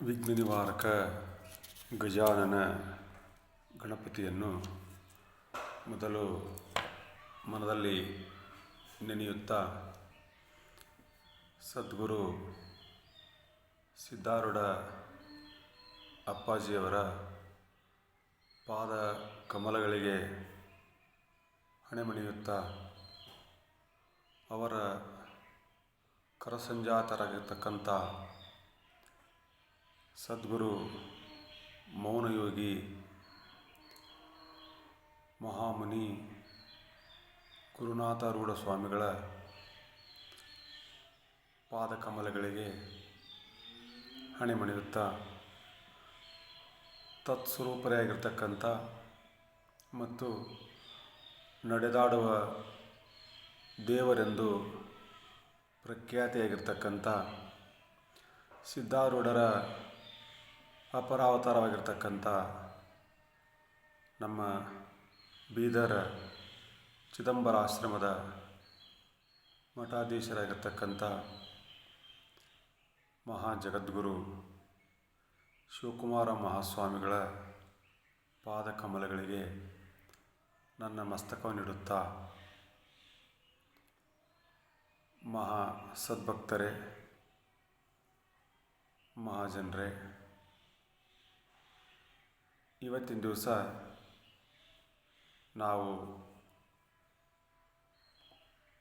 ವಿಘ್ನ ನಿವಾರಕ ಗಜಾನನ ಗಣಪತಿಯನ್ನು ಮೊದಲು ಮನದಲ್ಲಿ ನೆನೆಯುತ್ತಾ ಸದ್ಗುರು ಸಿದ್ಧಾರೂಢ ಅಪ್ಪಾಜಿಯವರ ಪಾದ ಕಮಲಗಳಿಗೆ ಹಣೆಮಣಿಯುತ್ತಾ ಅವರ ಕರಸಂಜಾತರಾಗಿರ್ತಕ್ಕಂಥ ಸದ್ಗುರು ಮೌನಯೋಗಿ ಮಹಾಮುನಿ ಗುರುನಾಥಾರೂಢ ಸ್ವಾಮಿಗಳ ಪಾದಕಮಲಗಳಿಗೆ ಹಣೆಮಣಿಯುತ್ತಾ ತತ್ಸ್ವರೂಪರಾಗಿರ್ತಕ್ಕಂಥ ಮತ್ತು ನಡೆದಾಡುವ ದೇವರೆಂದು ಪ್ರಖ್ಯಾತಿಯಾಗಿರ್ತಕ್ಕಂಥ ಸಿದ್ಧಾರೂಢರ ಅಪರಾವತಾರವಾಗಿರ್ತಕ್ಕಂಥ ನಮ್ಮ ಬೀದರ ಚಿದಂಬರ ಆಶ್ರಮದ ಮಠಾಧೀಶರಾಗಿರ್ತಕ್ಕಂಥ ಮಹಾಜಗದ್ಗುರು ಶಿವಕುಮಾರ ಮಹಾಸ್ವಾಮಿಗಳ ಪಾದಕಮಲಗಳಿಗೆ ನನ್ನ ಮಸ್ತಕವನ್ನಿಡುತ್ತಾ, ಮಹಾ ಸದ್ಭಕ್ತರೇ, ಮಹಾಜನರೇ, ಇವತ್ತಿನ ದಿವಸ ನಾವು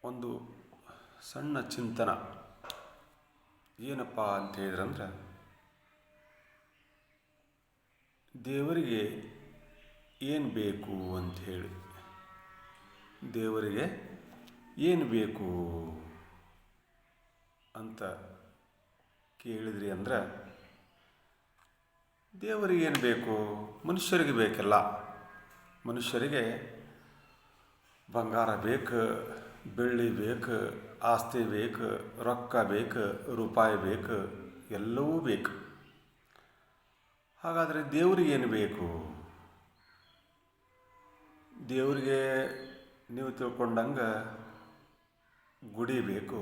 ಒಂದು ಸಣ್ಣ ಚಿಂತನ ಏನಪ್ಪ ಅಂತ ಹೇಳಿದ್ರಂದ್ರೆ, ದೇವರಿಗೆ ಏನು ಬೇಕು ಅಂಥೇಳಿ, ದೇವರಿಗೆ ಏನು ಬೇಕು ಅಂತ ಕೇಳಿದ್ರಿ ಅಂದ್ರೆ, ದೇವರಿಗೆ ಏನು ಬೇಕು? ಮನುಷ್ಯರಿಗೆ ಬೇಕಲ್ಲ. ಮನುಷ್ಯರಿಗೆ ಬಂಗಾರ ಬೇಕು, ಬೆಳ್ಳಿ ಬೇಕು, ಆಸ್ತಿ ಬೇಕು, ರೊಕ್ಕ ಬೇಕು, ರೂಪಾಯಿ ಬೇಕು, ಎಲ್ಲವೂ ಬೇಕು. ಹಾಗಾದರೆ ದೇವರಿಗೆ ಏನು ಬೇಕು? ದೇವರಿಗೆ ನೀವು ತಿಳ್ಕೊಂಡಂಗೆ ಗುಡಿ ಬೇಕು,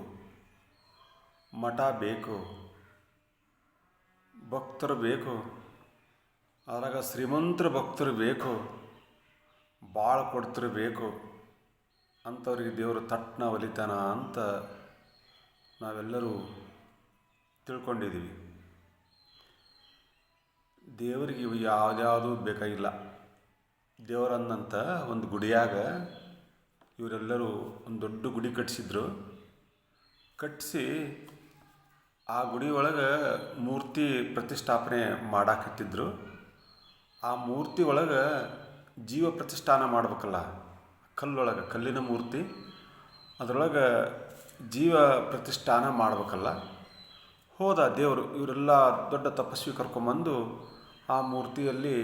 ಮಠ ಬೇಕು, ಭಕ್ತರು ಬೇಕು, ಅದ್ರಾಗ ಶ್ರೀಮಂತರ ಭಕ್ತರು ಬೇಕು, ಭಾಳ ಕೊಡ್ತರು ಬೇಕು. ಅಂಥವ್ರಿಗೆ ದೇವರು ತಟ್ಟನ ಒಲಿತಾನ ಅಂತ ನಾವೆಲ್ಲರೂ ತಿಳ್ಕೊಂಡಿದ್ದೀವಿ. ದೇವರಿಗೆ ಇವು ಯಾವುದ್ಯಾವುದೂ ಬೇಕಾಗಿಲ್ಲ. ದೇವರನ್ನಂತ ಒಂದು ಗುಡಿಯಾಗ ಇವರೆಲ್ಲರೂ ಒಂದು ದೊಡ್ಡ ಗುಡಿ ಕಟ್ಟಿಸಿ ಆ ಗುಡಿ ಒಳಗೆ ಮೂರ್ತಿ ಪ್ರತಿಷ್ಠಾಪನೆ ಮಾಡಾಕತ್ತಿದ್ರು. ಆ ಮೂರ್ತಿ ಒಳಗೆ ಜೀವ ಪ್ರತಿಷ್ಠಾನ ಮಾಡ್ಬೇಕಲ್ಲ, ಕಲ್ಲಿನ ಮೂರ್ತಿ, ಅದರೊಳಗೆ ಜೀವ ಪ್ರತಿಷ್ಠಾನ ಮಾಡ್ಬೇಕಲ್ಲ. ಹೋದ ದೇವರು, ಇವರೆಲ್ಲ ದೊಡ್ಡ ತಪಸ್ವಿ ಕರ್ಕೊಂಬಂದು ಆ ಮೂರ್ತಿಯಲ್ಲಿ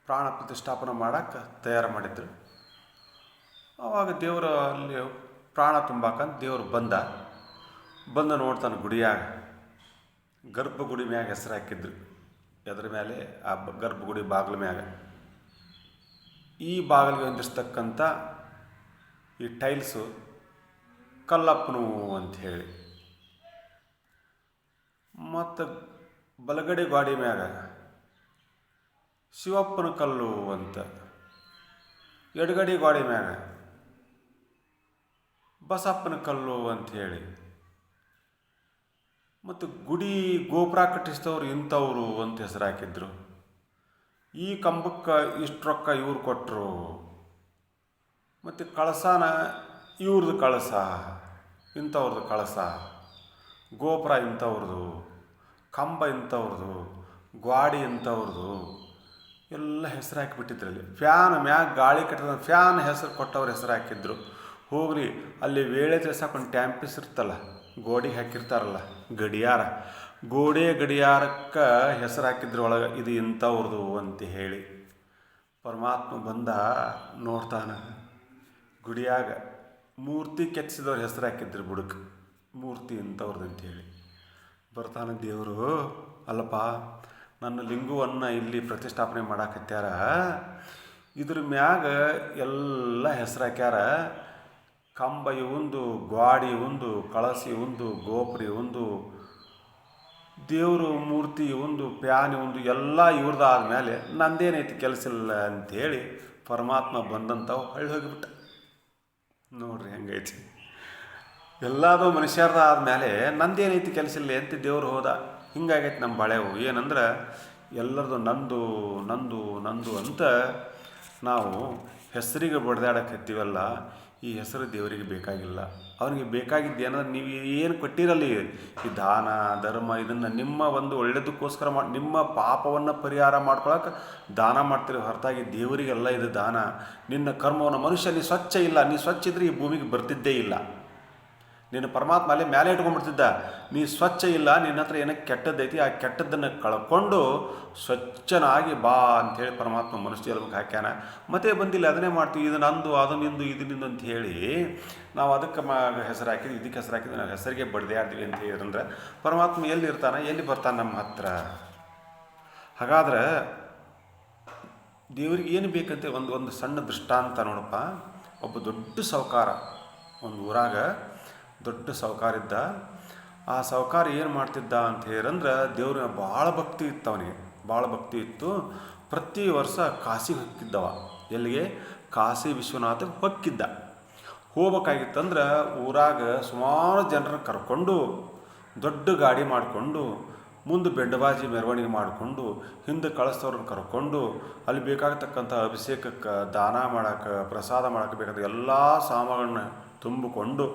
ಪ್ರಾಣ ಪ್ರತಿಷ್ಠಾಪನೆ ಮಾಡೋಕ್ಕೆ ತಯಾರು ಮಾಡಿದ್ರು. ಆವಾಗ ದೇವರು ಅಲ್ಲಿ ಪ್ರಾಣ ತುಂಬಾಕಂತ ದೇವರು ಬಂದ ನೋಡ್ತಾನೆ ಗುಡಿಯಾಗ. ಗರ್ಭಗುಡಿ ಮ್ಯಾಗ ಹೆಸರು ಹಾಕಿದ್ರು. ಎದ್ರ ಮೇಲೆ? ಆ ಗರ್ಭಗುಡಿ ಬಾಗಿಲ ಮ್ಯಾಗ. ಈ ಬಾಗಿಲಿಗೆ ಹೊಂದಿಸ್ತಕ್ಕಂಥ ಈ ಟೈಲ್ಸು ಕಲ್ಲಪ್ಪನು ಅಂಥೇಳಿ, ಮತ್ತು ಬಲಗಡೆ ಗಾಡಿ ಮ್ಯಾಗ ಶಿವಪ್ಪನ ಕಲ್ಲು ಅಂತ, ಎಡಗಡೆ ಗಾಡಿ ಮ್ಯಾಗ ಬಸಪ್ಪನ ಕಲ್ಲು ಅಂಥೇಳಿ, ಮತ್ತು ಗುಡಿ ಗೋಪುರ ಕಟ್ಟಿಸಿದವರು ಇಂಥವ್ರು ಅಂತ ಹೆಸರು ಹಾಕಿದ್ರು. ಈ ಕಂಬಕ್ಕೆ ಇಷ್ಟು ರೊಕ್ಕ ಇವ್ರು ಕೊಟ್ಟರು, ಮತ್ತು ಕಳಸಾನ ಇವ್ರದ್ದು ಕಳಸ, ಇಂಥವ್ರದ್ದು ಕಳಸ, ಗೋಪುರ ಇಂಥವ್ರದ್ದು, ಕಂಬ ಇಂಥವ್ರದ್ದು, ಗ್ವಾಡಿ ಇಂಥವ್ರದ್ದು ಎಲ್ಲ ಹೆಸರು ಹಾಕಿಬಿಟ್ಟಿದ್ರಲ್ಲಿ. ಫ್ಯಾನ್ ಮ್ಯಾಗ ಗಾಳಿ ಕಟ್ಟಿದ ಫ್ಯಾನ್ ಹೆಸರು ಕೊಟ್ಟವ್ರ ಹೆಸರು ಹಾಕಿದ್ರು. ಹೋಗ್ರಿ, ಅಲ್ಲಿ ವೇಳೆ ತಿಳಿಸೋಕೊಂಡು ಟ್ಯಾಂಪಿಸ್ ಇರ್ತಲ್ಲ, ಗೋಡಿಗೆ ಹಾಕಿರ್ತಾರಲ್ಲ ಗಡಿಯಾರಕ್ಕೆ ಹೆಸರು ಹಾಕಿದ್ರು ಒಳಗೆ, ಇದು ಇಂಥವ್ರದು ಅಂತ ಹೇಳಿ. ಪರಮಾತ್ಮ ಬಂದ ನೋಡ್ತಾನೆ, ಗುಡಿಯಾಗ ಮೂರ್ತಿ ಕೆತ್ತಿಸಿದವ್ರ ಹೆಸರು ಹಾಕಿದ್ರು ಬುಡಕ್ಕೆ, ಮೂರ್ತಿ ಇಂಥವ್ರದ್ದು ಅಂಥೇಳಿ. ಬರ್ತಾನೆ ದೇವರು, ಅಲ್ಲಪ್ಪ, ನನ್ನ ಲಿಂಗವನ್ನು ಇಲ್ಲಿ ಪ್ರತಿಷ್ಠಾಪನೆ ಮಾಡಾಕತ್ಯಾರ, ಇದ್ರ ಮ್ಯಾಗ ಎಲ್ಲ ಹೆಸರು ಹಾಕ್ಯಾರ. ಕಂಬ ಇವಂದು, ಗ್ವಾಡಿ ಒಂದು, ಕಳಸಿ ಒಂದು, ಗೋಪುರಿ ಒಂದು, ದೇವರು ಮೂರ್ತಿ ಒಂದು ಪ್ಯಾನ್ ಒಂದು ಎಲ್ಲ ಇವ್ರದ್ದು ಆದಮೇಲೆ ನಂದೇನೈತಿ ಕೆಲಸ ಇಲ್ಲ ಅಂಥೇಳಿ ಪರಮಾತ್ಮ ಬಂದಂಥವು ಹೊಳ್ಳಿ ಹೋಗಿಬಿಟ್ಟ. ನೋಡ್ರಿ ಹೆಂಗೈತಿ, ಎಲ್ಲದೂ ಮನುಷ್ಯರದ ಆದಮೇಲೆ ನಂದೇನೈತಿ ಕೆಲಸ ಇಲ್ಲ ಅಂತ ದೇವ್ರು ಹೋದ. ಹಿಂಗಾಗೈತಿ ನಮ್ಮ ಬಾಳೆವು. ಏನಂದ್ರೆ ಎಲ್ಲರದು ನಂದು ನಂದು ನಂದು ಅಂತ ನಾವು ಹೆಸರಿಗೆ ಬಡ್ದಾಡಕತ್ತೀವಲ್ಲ, ಈ ಹೆಸರು ದೇವರಿಗೆ ಬೇಕಾಗಿಲ್ಲ. ಅವನಿಗೆ ಬೇಕಾಗಿದ್ದು ಏನಂದ್ರೆ ನೀವು ಏನು ಕೊಟ್ಟಿರಲ್ಲ, ಈ ದಾನ ಧರ್ಮ ಇದನ್ನು ನಿಮ್ಮ ಒಂದು ಒಳ್ಳೆಯದಕ್ಕೋಸ್ಕರ ನಿಮ್ಮ ಪಾಪವನ್ನು ಪರಿಹಾರ ಮಾಡ್ಕೊಳಕ್ಕೆ ದಾನ ಮಾಡ್ತೀರಿ ಹೊರತಾಗಿ ದೇವರಿಗೆಲ್ಲ ಇದು ದಾನ. ನಿನ್ನ ಕರ್ಮವನ್ನು ಮನುಷ್ಯ ನೀ ಸ್ವಚ್ಛ ಇಲ್ಲ, ನೀ ಸ್ವಚ್ಛ ಇದ್ರೆ ಈ ಭೂಮಿಗೆ ಬರ್ತಿದ್ದೇ ಇಲ್ಲ. ನೀನು ಪರಮಾತ್ಮ ಅಲ್ಲೇ ಮೇಲೆ ಇಟ್ಕೊಂಡ್ಬಿಡ್ತಿದ್ದ. ನೀ ಸ್ವಚ್ಛ ಇಲ್ಲ, ನಿನ್ನ ಹತ್ರ ಏನಕ್ಕೆ ಕೆಟ್ಟದ್ದೈತಿ, ಆ ಕೆಟ್ಟದ್ದನ್ನು ಕಳ್ಕೊಂಡು ಸ್ವಚ್ಛನಾಗಿ ಬಾ ಅಂಥೇಳಿ ಪರಮಾತ್ಮ ಮನುಷ್ಯ ಜನ್ಮಕ್ಕೆ ಹಾಕ್ಯಾನ. ಮತ್ತೆ ಬಂದಿಲ್ಲ, ಅದನ್ನೇ ಮಾಡ್ತೀವಿ, ಇದು ನಂದು ಅದು ನಿಂದು ಇದು ನಿಂದು ಅಂತ ಹೇಳಿ ನಾವು ಅದಕ್ಕೆ ಹೆಸರು ಹಾಕಿದ್ವಿ, ಇದಕ್ಕೆ ಹೆಸರು ಹಾಕಿದ್ವಿ, ನಾವು ಹೆಸರಿಗೆ ಬಡ್ದಾಡ್ತೀವಿ ಅಂತ ಹೇಳಿದ್ರೆ ಪರಮಾತ್ಮ ಎಲ್ಲಿ ಇರ್ತಾನೆ, ಎಲ್ಲಿ ಬರ್ತಾನೆ ನಮ್ಮ ಹತ್ರ? ಹಾಗಾದ್ರೆ ದೇವರಿಗೆ ಏನು ಬೇಕಂತೆ ಒಂದು ಸಣ್ಣ ದೃಷ್ಟಾಂತ ನೋಡಪ್ಪ. ಒಬ್ಬ ದೊಡ್ಡ ಸಾಹುಕಾರ, ಒಂದು ಊರಾಗ ದೊಡ್ಡ ಸಾಹುಕಾರ ಇದ್ದ. ಆ ಸಾಹುಕಾರ ಏನು ಮಾಡ್ತಿದ್ದ ಅಂತ ಹೇಳಿದ್ರೆ ದೇವ್ರಿಗೆ ಭಾಳ ಭಕ್ತಿ ಇತ್ತು, ಅವನಿಗೆ ಭಾಳ ಭಕ್ತಿ ಇತ್ತು. ಪ್ರತಿ ವರ್ಷ ಕಾಶಿಗೆ ಹೊಕ್ಕಿದ್ದವ. ಎಲ್ಲಿಗೆ? ಕಾಶಿ ವಿಶ್ವನಾಥಗೆ ಹೊಕ್ಕಿದ್ದ. ಹೋಗ್ಬೇಕಾಗಿತ್ತಂದ್ರೆ ಊರಾಗ ಸುಮಾರು ಜನರನ್ನು ಕರ್ಕೊಂಡು ದೊಡ್ಡ ಗಾಡಿ ಮಾಡಿಕೊಂಡು ಮುಂದೆ ಬೆಂಡಬಾಜಿ ಮೆರವಣಿಗೆ ಮಾಡಿಕೊಂಡು ಹಿಂದೆ ಕಳಿಸ್ತವ್ರನ್ನ ಕರ್ಕೊಂಡು ಅಲ್ಲಿ ಬೇಕಾಗತಕ್ಕಂಥ ಅಭಿಷೇಕಕ್ಕೆ, ದಾನ ಮಾಡೋಕ್ಕೆ, ಪ್ರಸಾದ ಮಾಡೋಕ್ಕೆ ಬೇಕಾದ ಎಲ್ಲ ಸಾಮಾನುಗಳನ್ನ ತುಂಬಿಕೊಂಡು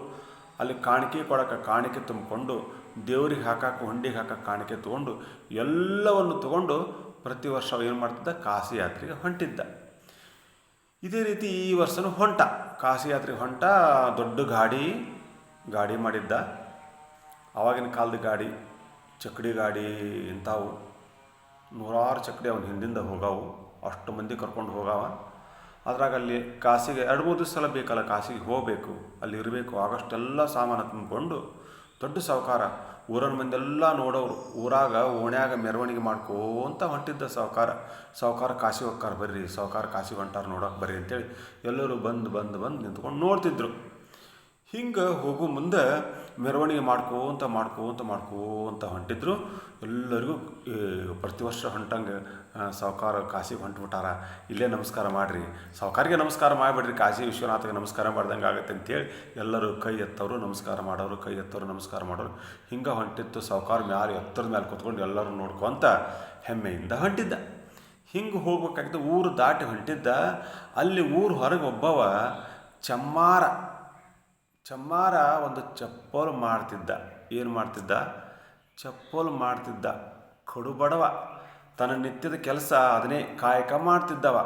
ಅಲ್ಲಿ ಕಾಣಿಕೆ ಕೊಡೋಕೆ ಕಾಣಿಕೆ ತುಂಬಿಕೊಂಡು ದೇವ್ರಿಗೆ ಹಾಕಕ್ಕೆ ಹುಂಡಿಗೆ ಹಾಕಕ್ಕೆ ಕಾಣಿಕೆ ತೊಗೊಂಡು ಎಲ್ಲವನ್ನು ತೊಗೊಂಡು ಪ್ರತಿ ವರ್ಷ ಏನು ಮಾಡ್ತಿದ್ದ? ಕಾಶಿ ಯಾತ್ರೆಗೆ ಹೊಂಟಿದ್ದ. ಇದೇ ರೀತಿ ಈ ವರ್ಷನೂ ಹೊಂಟ, ಕಾಶಿ ಯಾತ್ರೆಗೆ ಹೊಂಟ. ದೊಡ್ಡ ಗಾಡಿ ಮಾಡಿದ್ದ. ಆವಾಗಿನ ಕಾಲದ ಗಾಡಿ, ಚಕ್ಕಡಿ ಗಾಡಿ ಇಂಥವು ನೂರಾರು ಚಕ್ಕಡಿ ಅವನ ಹಿಂದಿಂದ ಹೋಗಾವು. ಅಷ್ಟು ಮಂದಿ ಕರ್ಕೊಂಡು ಹೋಗಾವ. ಅದ್ರಾಗ ಅಲ್ಲಿ ಕಾಶಿಗೆ 2-3 ದಿವಸ ಬೇಕಲ್ಲ, ಕಾಶಿಗೆ ಹೋಗಬೇಕು, ಅಲ್ಲಿ ಇರಬೇಕು. ಆಗಷ್ಟೆಲ್ಲ ಸಾಮಾನು ತುಂಬಿಕೊಂಡು ದೊಡ್ಡ ಸಾಹುಕಾರ, ಊರನ ಮಂದೆಲ್ಲ ನೋಡೋರು. ಊರಾಗ ಓಣ್ಯಾಗ ಮೆರವಣಿಗೆ ಮಾಡ್ಕೋಂತ ಹೊಂಟಿದ್ದ ಸಾಹುಕಾರ ಕಾಶಿ ಹೋಗ್ಕಾರ, ಬರ್ರಿ ಸಾಹುಕಾರ ಕಾಶಿ ಹೊಂಟಾರ ನೋಡೋಕೆ ಬರ್ರಿ ಅಂತೇಳಿ ಎಲ್ಲರೂ ಬಂದು ನಿಂತ್ಕೊಂಡು ನೋಡ್ತಿದ್ರು. ಹಿಂಗೆ ಹೋಗೋ ಮುಂದೆ ಮೆರವಣಿಗೆ ಮಾಡ್ಕೋಂತ ಹೊಂಟಿದ್ರು. ಎಲ್ಲರಿಗೂ ಪ್ರತಿ ವರ್ಷ ಹೊಂಟಂಗೆ ಸಾಹುಕಾರ ಕಾಶಿಗೆ ಹೊಂಟ್ಬಿಟ್ಟಾರ, ಇಲ್ಲೇ ನಮಸ್ಕಾರ ಮಾಡಿರಿ, ಸಾಹುಕಾರಿಗೆ ನಮಸ್ಕಾರ ಮಾಡಿಬಿಡ್ರಿ, ಕಾಶಿ ವಿಶ್ವನಾಥಗೆ ನಮಸ್ಕಾರ ಮಾಡ್ದಂಗೆ ಆಗುತ್ತೆ ಅಂತೇಳಿ ಎಲ್ಲರೂ ಕೈ ಎತ್ತವರು ನಮಸ್ಕಾರ ಮಾಡೋರು, ಕೈ ಎತ್ತವರು ನಮಸ್ಕಾರ ಮಾಡೋರು. ಹಿಂಗೆ ಹೊಂಟಿತ್ತು. ಸಾಹುಕಾರ ಮ್ಯಾಲೆ ಎತ್ತರದ ಮೇಲೆ ಕೂತ್ಕೊಂಡು ಎಲ್ಲರೂ ನೋಡ್ಕೊಂತ ಹೆಮ್ಮೆಯಿಂದ ಹೊಂಟಿದ್ದ. ಹಿಂಗೆ ಹೋಗ್ಬೇಕಾಗಿತ್ತು. ಊರು ದಾಟಿ ಹೊಂಟಿದ್ದ. ಅಲ್ಲಿ ಊರು ಹೊರಗೆ ಒಬ್ಬವ ಚಮ್ಮಾರ ಒಂದು ಚಪ್ಪಲು ಮಾಡ್ತಿದ್ದ. ಏನು ಮಾಡ್ತಿದ್ದ? ಚಪ್ಪಲು ಮಾಡ್ತಿದ್ದ. ಕಡುಬಡವ, ತನ್ನ ನಿತ್ಯದ ಕೆಲಸ ಅದನ್ನೇ ಕಾಯಕ ಮಾಡ್ತಿದ್ದವ.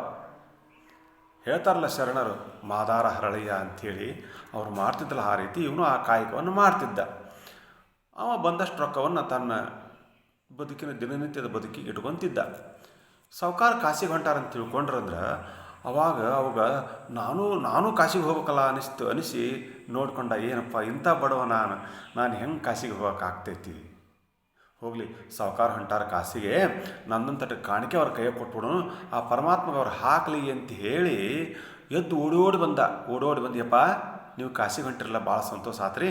ಹೇಳ್ತಾರಲ್ಲ ಶರಣರು, ಮಾದಾರ ಹರಳಯ್ಯ ಅಂಥೇಳಿ ಅವ್ರು ಮಾಡ್ತಿದ್ದಲ್ಲ, ಆ ರೀತಿ ಇವನು ಆ ಕಾಯಕವನ್ನು ಮಾಡ್ತಿದ್ದ. ಅವ ಬಂದಷ್ಟು ರೊಕ್ಕವನ್ನು ತನ್ನ ದಿನನಿತ್ಯದ ಬದುಕಿಗೆ ಇಟ್ಕೊತಿದ್ದ. ಸಾಹುಕಾರ ಕಾಶಿಗೆ ಹೊಂಟಾರಂತ ತಿಳ್ಕೊಂಡ್ರಂದ್ರೆ ಅವಾಗ ನಾನು ಕಾಶಿಗೆ ಹೋಗ್ಬೇಕಲ್ಲ ಅನಿಸಿ ನೋಡ್ಕೊಂಡ. ಏನಪ್ಪ ಇಂಥ ಬಡವ ನಾನು ಹೆಂಗೆ ಕಾಶಿಗೆ ಹೋಗೋಕ್ಕಾಗ್ತೈತಿ? ಹೋಗಲಿ, ಸಾಹುಕಾರ ಹೊಂಟಾರ ಕಾಶಿಗೆ, ನನ್ನಂತಟ ಕಾಣಿಕೆ ಅವ್ರ ಕೈಯಾಗ ಕೊಟ್ಬಿಡು, ಆ ಪರಮಾತ್ಮಗೆ ಅವ್ರು ಹಾಕಲಿ ಅಂತ ಹೇಳಿ ಎದ್ದು ಓಡೋಡಿ ಬಂದ. ಯಪ್ಪ ನೀವು ಕಾಶಿಗೆ ಹೊಂಟಿರಲ್ಲ, ಭಾಳ ಸಂತೋಷ ಆತ್ರಿ.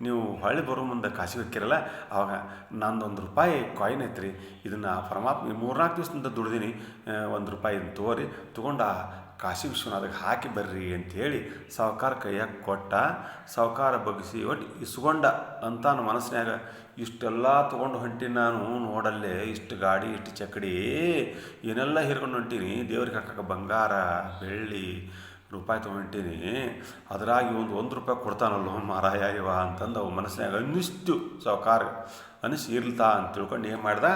ನೀವು ಹೊಳ್ಳಿ ಬರೋ ಮುಂದೆ ಕಾಶಿಗೆ ಹೊಕ್ಕಿರಲ್ಲ, ಆವಾಗ ನಂದು ₹1 ಕಾಯಿನ್ ಐತ್ರಿ, ಇದನ್ನು ಪರಮಾತ್ಮ 3-4 ದಿವಸದಿಂದ ದುಡ್ದೀನಿ, ₹1 ಇದನ್ನು ತೊಗೊಂಡು ಆ ಕಾಶಿ ವಿಶ್ವನಾಥಗೆ ಹಾಕಿ ಬರ್ರಿ ಅಂಥೇಳಿ ಸಾಹುಕಾರ ಕೈಯಾಗ ಕೊಟ್ಟ. ಸಾಹುಕಾರ ಬಗ್ಗಿಸಿ ಒಟ್ಟು ಇಸ್ಕೊಂಡ ಅಂತಾನು ಮನಸ್ಸಿನಾಗ. ಇಷ್ಟೆಲ್ಲ ತೊಗೊಂಡು ಹೊಂಟೀನಿ ನಾನು, ನೋಡಲ್ಲೇ ಇಷ್ಟು ಗಾಡಿ, ಇಷ್ಟು ಚಕ್ಕಡಿ, ಏನೆಲ್ಲ ಹಿರ್ಕೊಂಡು ಹೊಂಟೀನಿ, ದೇವ್ರಿಗೆ ಹಾಕಕ್ಕೆ ಬಂಗಾರ ಬೆಳ್ಳಿ ರೂಪಾಯಿ ತೊಗೊಂಡೀನಿ, ಅದರಾಗಿ ₹1 ಕೊಡ್ತಾನಲ್ಲೋ ಮಾರಾಯ ಇವ ಅಂತಂದು ಅವು ಮನಸ್ಸಿನಾಗ ಅನ್ನಿಸ್ತು. ಸಾಹುಕಾರ ಅನ್ನಿಸಿ ಇರ್ಲ್ತಾ ಅಂತ ತಿಳ್ಕೊಂಡು ಏನು ಮಾಡ್ದ?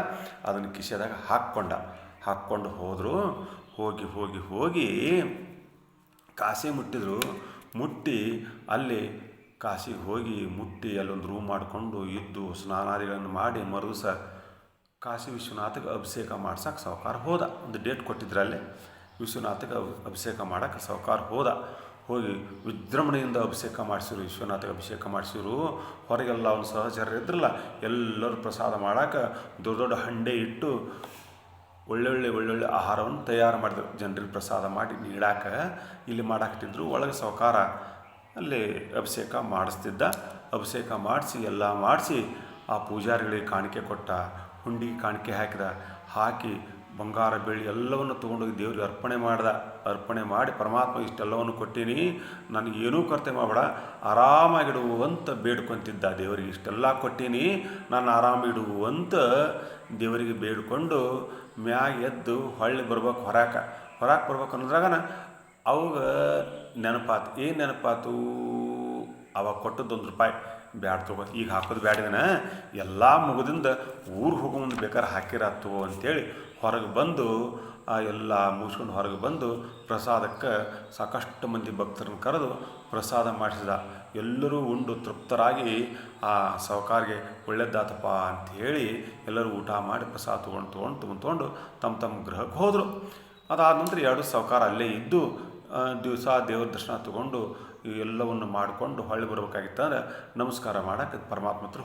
ಅದನ್ನು ಕಿಸೆದಾಗ ಹಾಕ್ಕೊಂಡು ಹೋದರು. ಹೋಗಿ ಕಾಶಿ ಮುಟ್ಟಿದ್ರು. ಮುಟ್ಟಿ ಅಲ್ಲಿ ಕಾಶಿಗೆ ಹೋಗಿ ಮುಟ್ಟಿ ಅಲ್ಲೊಂದು ರೂಮ್ ಮಾಡಿಕೊಂಡು ಇದ್ದು ಸ್ನಾನಾದಿಗಳನ್ನು ಮಾಡಿ ಮರುದಿವಸ ಕಾಶಿ ವಿಶ್ವನಾಥಗೆ ಅಭಿಷೇಕ ಮಾಡ್ಸಕ್ಕೆ ಸಾಹುಕಾರ ಹೋದ. ಒಂದು ಡೇಟ್ ಕೊಟ್ಟಿದ್ರಲ್ಲೇ ವಿಶ್ವನಾಥಗೆ ಅಭಿಷೇಕ ಮಾಡೋಕ್ಕೆ ಸಾಹುಕಾರ ಹೋಗಿ ವಿಜೃಂಭಣೆಯಿಂದ ಅಭಿಷೇಕ ಮಾಡಿಸಿರು. ವಿಶ್ವನಾಥಗೆ ಅಭಿಷೇಕ ಮಾಡಿಸಿರು. ಹೊರಗೆಲ್ಲ ಅವನು ಸಹಚರರು ಇದ್ರಲ್ಲ, ಎಲ್ಲರೂ ಪ್ರಸಾದ ಮಾಡೋಕೆ ದೊಡ್ಡ ಹಂಡೆ ಇಟ್ಟು ಒಳ್ಳೊಳ್ಳೆ ಆಹಾರವನ್ನು ತಯಾರು ಮಾಡಿದ್ರು. ಜನರಿಗೆ ಪ್ರಸಾದ ಮಾಡಿ ನೀಡಾಕ ಇಲ್ಲಿ ಮಾಡಾಕತ್ತಿದ್ರು. ಒಳಗೆ ಸಾಹುಕಾರ ಅಲ್ಲಿ ಅಭಿಷೇಕ ಮಾಡಿಸ್ತಿದ್ದ. ಅಭಿಷೇಕ ಮಾಡಿಸಿ ಎಲ್ಲ ಮಾಡಿಸಿ ಆ ಪೂಜಾರಿಗಳಿಗೆ ಕಾಣಿಕೆ ಕೊಟ್ಟ, ಹುಂಡಿಗೆ ಕಾಣಿಕೆ ಹಾಕಿ ಬಂಗಾರ ಬೆಳ್ಳಿ ಎಲ್ಲವನ್ನು ತೊಗೊಂಡೋಗಿ ದೇವ್ರಿಗೆ ಅರ್ಪಣೆ ಮಾಡಿ ಪರಮಾತ್ಮ ಇಷ್ಟೆಲ್ಲವನ್ನು ಕೊಟ್ಟೀನಿ, ನನಗೇನೂ ಕೊರತೆ ಮಾಡಬೇಡ, ಆರಾಮಾಗಿಡು ಅಂತ ಬೇಡ್ಕೊತಿದ್ದ. ದೇವರಿಗೆ ಇಷ್ಟೆಲ್ಲ ಕೊಟ್ಟೀನಿ, ನಾನು ಆರಾಮಿಡುವಂತ ದೇವರಿಗೆ ಬೇಡ್ಕೊಂಡು ಮ್ಯಾಗ ಎದ್ದು ಹೊಳ್ಳಿ ಹೊರಕ್ಕೆ ಬರ್ಬೇಕು ಅನ್ನೋದ್ರಾಗನ ಅವಾಗ ನೆನಪಾತು. ಏನು ನೆನಪಾತು? ಅವಾಗ ಕೊಟ್ಟದ್ದು ₹1 ಬ್ಯಾಡ ತಗೋ, ಈಗ ಹಾಕೋದು ಬ್ಯಾಡಿದನ, ಎಲ್ಲ ಮುಗಿದಿಂದ ಊರಿಗೆ ಹೋಗೋ ಮುಂದೆ ಬೇಕಾದ್ರೆ ಹಾಕಿರಾತು ಅಂತೇಳಿ ಹೊರಗೆ ಬಂದು ಎಲ್ಲ ಮುಗಿಸ್ಕೊಂಡು ಹೊರಗೆ ಬಂದು ಪ್ರಸಾದಕ್ಕೆ ಸಾಕಷ್ಟು ಮಂದಿ ಭಕ್ತರನ್ನು ಕರೆದು ಪ್ರಸಾದ ಮಾಡಿಸಿದ. ಎಲ್ಲರೂ ಉಂಡು ತೃಪ್ತರಾಗಿ ಆ ಸಾವುಕಾರಿಗೆ ಒಳ್ಳೆದಾತಪ್ಪ ಅಂಥೇಳಿ ಎಲ್ಲರೂ ಊಟ ಮಾಡಿ ಪ್ರಸಾದ ತೊಗೊಂಡು ತಮ್ಮ ಗೃಹಕ್ಕೆ ಹೋದರು. ಅದಾದ ನಂತರ 2 ಸಾವುಕಾರ ಅಲ್ಲೇ ಇದ್ದು ದಿವಸ ದೇವ್ರ ದರ್ಶನ ತೊಗೊಂಡು ಎಲ್ಲವನ್ನು ಮಾಡಿಕೊಂಡು ಹೊಳ್ಳಿ ಬರ್ಬೇಕಾಗಿತ್ತಂದ್ರೆ ನಮಸ್ಕಾರ ಮಾಡೋಕ್ಕೆ ಪರಮಾತ್ಮ ಹತ್ರ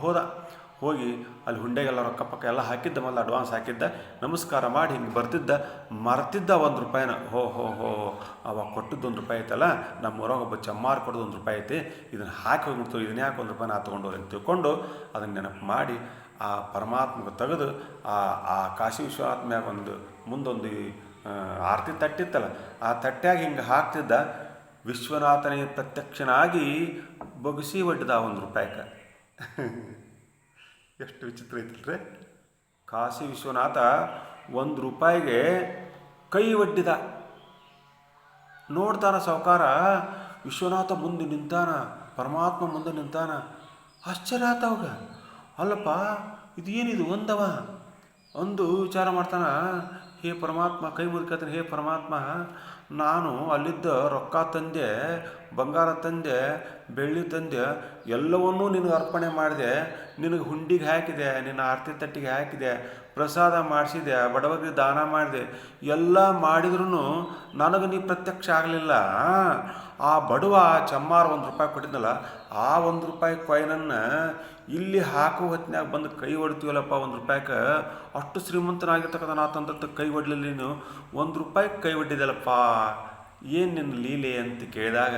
ಹೋಗಿ ಅಲ್ಲಿ ಹುಂಡೆಗೆಲ್ಲ ರೊಕ್ಕ ಪಕ್ಕ ಎಲ್ಲ ಹಾಕಿದ್ದ, ಮೊದಲು ಅಡ್ವಾನ್ಸ್ ಹಾಕಿದ್ದ, ನಮಸ್ಕಾರ ಮಾಡಿ ಹಿಂಗೆ ಮರ್ತಿದ್ದ ₹1. ಅವಾಗ ಕೊಟ್ಟದ್ದು ₹1 ಐತಲ್ಲ, ನಮ್ಮ ಊರಾಗ ಒಬ್ಬ ಚಮ್ಮಾರು ಕೊಡೋದು ₹1 ಐತಿ, ಇದನ್ನು ಹಾಕಿ ಹೋಗ್ಬಿಡ್ತು, ಇದನ್ನ ಯಾಕೆ ₹1 ನಾ ತೊಗೊಂಡೋರಿ ಅಂತ ತಿಳ್ಕೊಂಡು ಅದನ್ನು ನೆನಪು ಮಾಡಿ ಆ ಪರಮಾತ್ಮಗೆ ತೆಗೆದು ಆ ಕಾಶಿ ವಿಶ್ವನಾಥ ಮ್ಯಾಗ ಮುಂದೊಂದು ಆರತಿ ತಟ್ಟಿತ್ತಲ್ಲ, ಆ ತಟ್ಟ್ಯಾಗ ಹಿಂಗೆ ಹಾಕ್ತಿದ್ದ. ವಿಶ್ವನಾಥನೇ ಪ್ರತ್ಯಕ್ಷನಾಗಿ ಬೊಗಸಿ ಒಡ್ಡಿದ ₹1. ಎಷ್ಟು ವಿಚಿತ್ರ ಐತಿಲ್ರಿ. ಕಾಶಿ ವಿಶ್ವನಾಥ ₹1ಗೆ ಕೈ ಒಡ್ಡಿದ. ನೋಡ್ತಾನ ಸಾವುಕಾರ, ವಿಶ್ವನಾಥ ಮುಂದೆ ನಿಂತಾನ, ಪರಮಾತ್ಮ ಮುಂದೆ ನಿಂತಾನ. ಆಶ್ಚರ್ಯ ಆತ ಅವಾಗ. ಅಲ್ಲಪ್ಪ ಇದೇನಿದು ಒಂದು ವಿಚಾರ ಮಾಡ್ತಾನ. ಹೇ ಪರಮಾತ್ಮ, ಕೈ ಮುದ್ಕತಾನೆ, ಹೇ ಪರಮಾತ್ಮ, ನಾನು ಅಲ್ಲಿದ್ದ ರೊಕ್ಕ ತಂದೆ, ಬಂಗಾರ ತಂದೆ, ಬೆಳ್ಳಿ ತಂದೆ, ಎಲ್ಲವನ್ನೂ ನಿನಗೆ ಅರ್ಪಣೆ ಮಾಡಿದೆ, ನಿನಗೆ ಹುಂಡಿಗೆ ಹಾಕಿದೆ, ನಿನ್ನ ಆರತಿ ತಟ್ಟಿಗೆ ಹಾಕಿದೆ, ಪ್ರಸಾದ ಮಾಡಿಸಿದೆ, ಬಡವರಿಗೆ ದಾನ ಮಾಡಿದೆ, ಎಲ್ಲ ಮಾಡಿದ್ರೂ ನನಗೆ ನೀ ಪ್ರತ್ಯಕ್ಷ ಆಗಲಿಲ್ಲ. ಆ ಬಡವ ಚಮ್ಮಾರು ₹1 ಕೊಟ್ಟಿದ್ನಲ್ಲ, ಆ ₹1 ಕಾಯಿನನ್ನು ಇಲ್ಲಿ ಹಾಕೋ ಹೊತ್ತಿನಾಗ ಬಂದು ಕೈ ಹೊಡ್ತೀವಲ್ಲಪ್ಪ ₹1. ಅಷ್ಟು ಶ್ರೀಮಂತನಾಗಿರ್ತಕ್ಕಂಥ ನಾ ತಂದತ್ತ ಕೈ ಹೊಡ್ಲಿಲ್ಲ, ನೀನು ₹1 ಕೈ ಹೊಡ್ಡಿದಲ್ಲಪ್ಪ, ಏನು ನಿನ್ನ ಲೀಲೆ ಅಂತ ಕೇಳಿದಾಗ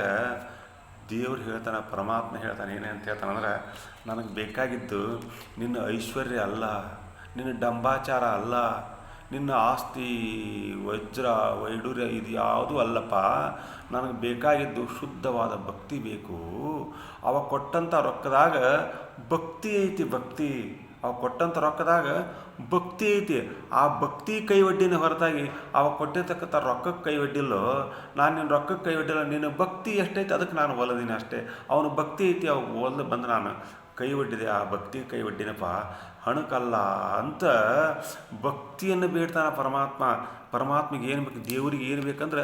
ದೇವ್ರು ಹೇಳ್ತಾನೆ, ಪರಮಾತ್ಮ ಹೇಳ್ತಾನೆ, ಏನೇ ಅಂತ ಹೇಳ್ತಾನಂದ್ರೆ, ನನಗೆ ಬೇಕಾಗಿದ್ದು ನಿನ್ನ ಐಶ್ವರ್ಯ ಅಲ್ಲ, ನಿನ್ನ ಡಂಬಾಚಾರ ಅಲ್ಲ, ನಿನ್ನ ಆಸ್ತಿ ವಜ್ರ ವೈಡೂರ್ಯ ಇದು ಯಾವುದೂ ಅಲ್ಲಪ್ಪ, ನನಗೆ ಬೇಕಾಗಿದ್ದು ಶುದ್ಧವಾದ ಭಕ್ತಿ ಬೇಕು. ಅವ ಕೊಟ್ಟಂಥ ರೊಕ್ಕದಾಗ ಭಕ್ತಿ ಐತಿ, ಅವ ಕೊಟ್ಟಂಥ ರೊಕ್ಕದಾಗ ಭಕ್ತಿ ಐತಿ. ಆ ಭಕ್ತಿ ಕೈ ಒಡ್ಡಿನ ಹೊರತಾಗಿ ಅವ ಕೊಟ್ಟಿರ್ತಕ್ಕಂಥ ರೊಕ್ಕಕ್ಕೆ ಕೈ ಒಡ್ಡಿಲ್ಲೋ, ನಾನು ನಿನ್ನ ರೊಕ್ಕಕ್ಕೆ ಕೈ ಒಡ್ಡಿಲ್ಲ, ನಿನ್ನ ಭಕ್ತಿ ಎಷ್ಟೈತಿ ಅದಕ್ಕೆ ನಾನು ಒಲದೀನಿ ಅಷ್ಟೇ. ಅವನು ಭಕ್ತಿ ಐತಿ, ಅವ ಒಲ್ದು ಬಂದು ನಾನು ಕೈ ಒಡ್ಡಿದೆ, ಆ ಭಕ್ತಿ ಕೈ ಒಡ್ಡಿನಪ್ಪ, ಹಣಕ್ಕಲ್ಲ ಅಂತ ಭಕ್ತಿಯನ್ನು ಬೇಡ್ತಾನ ಪರಮಾತ್ಮಗೆ ಏನು ಬೇಕು, ದೇವರಿಗೆ ಏನು ಬೇಕಂದ್ರೆ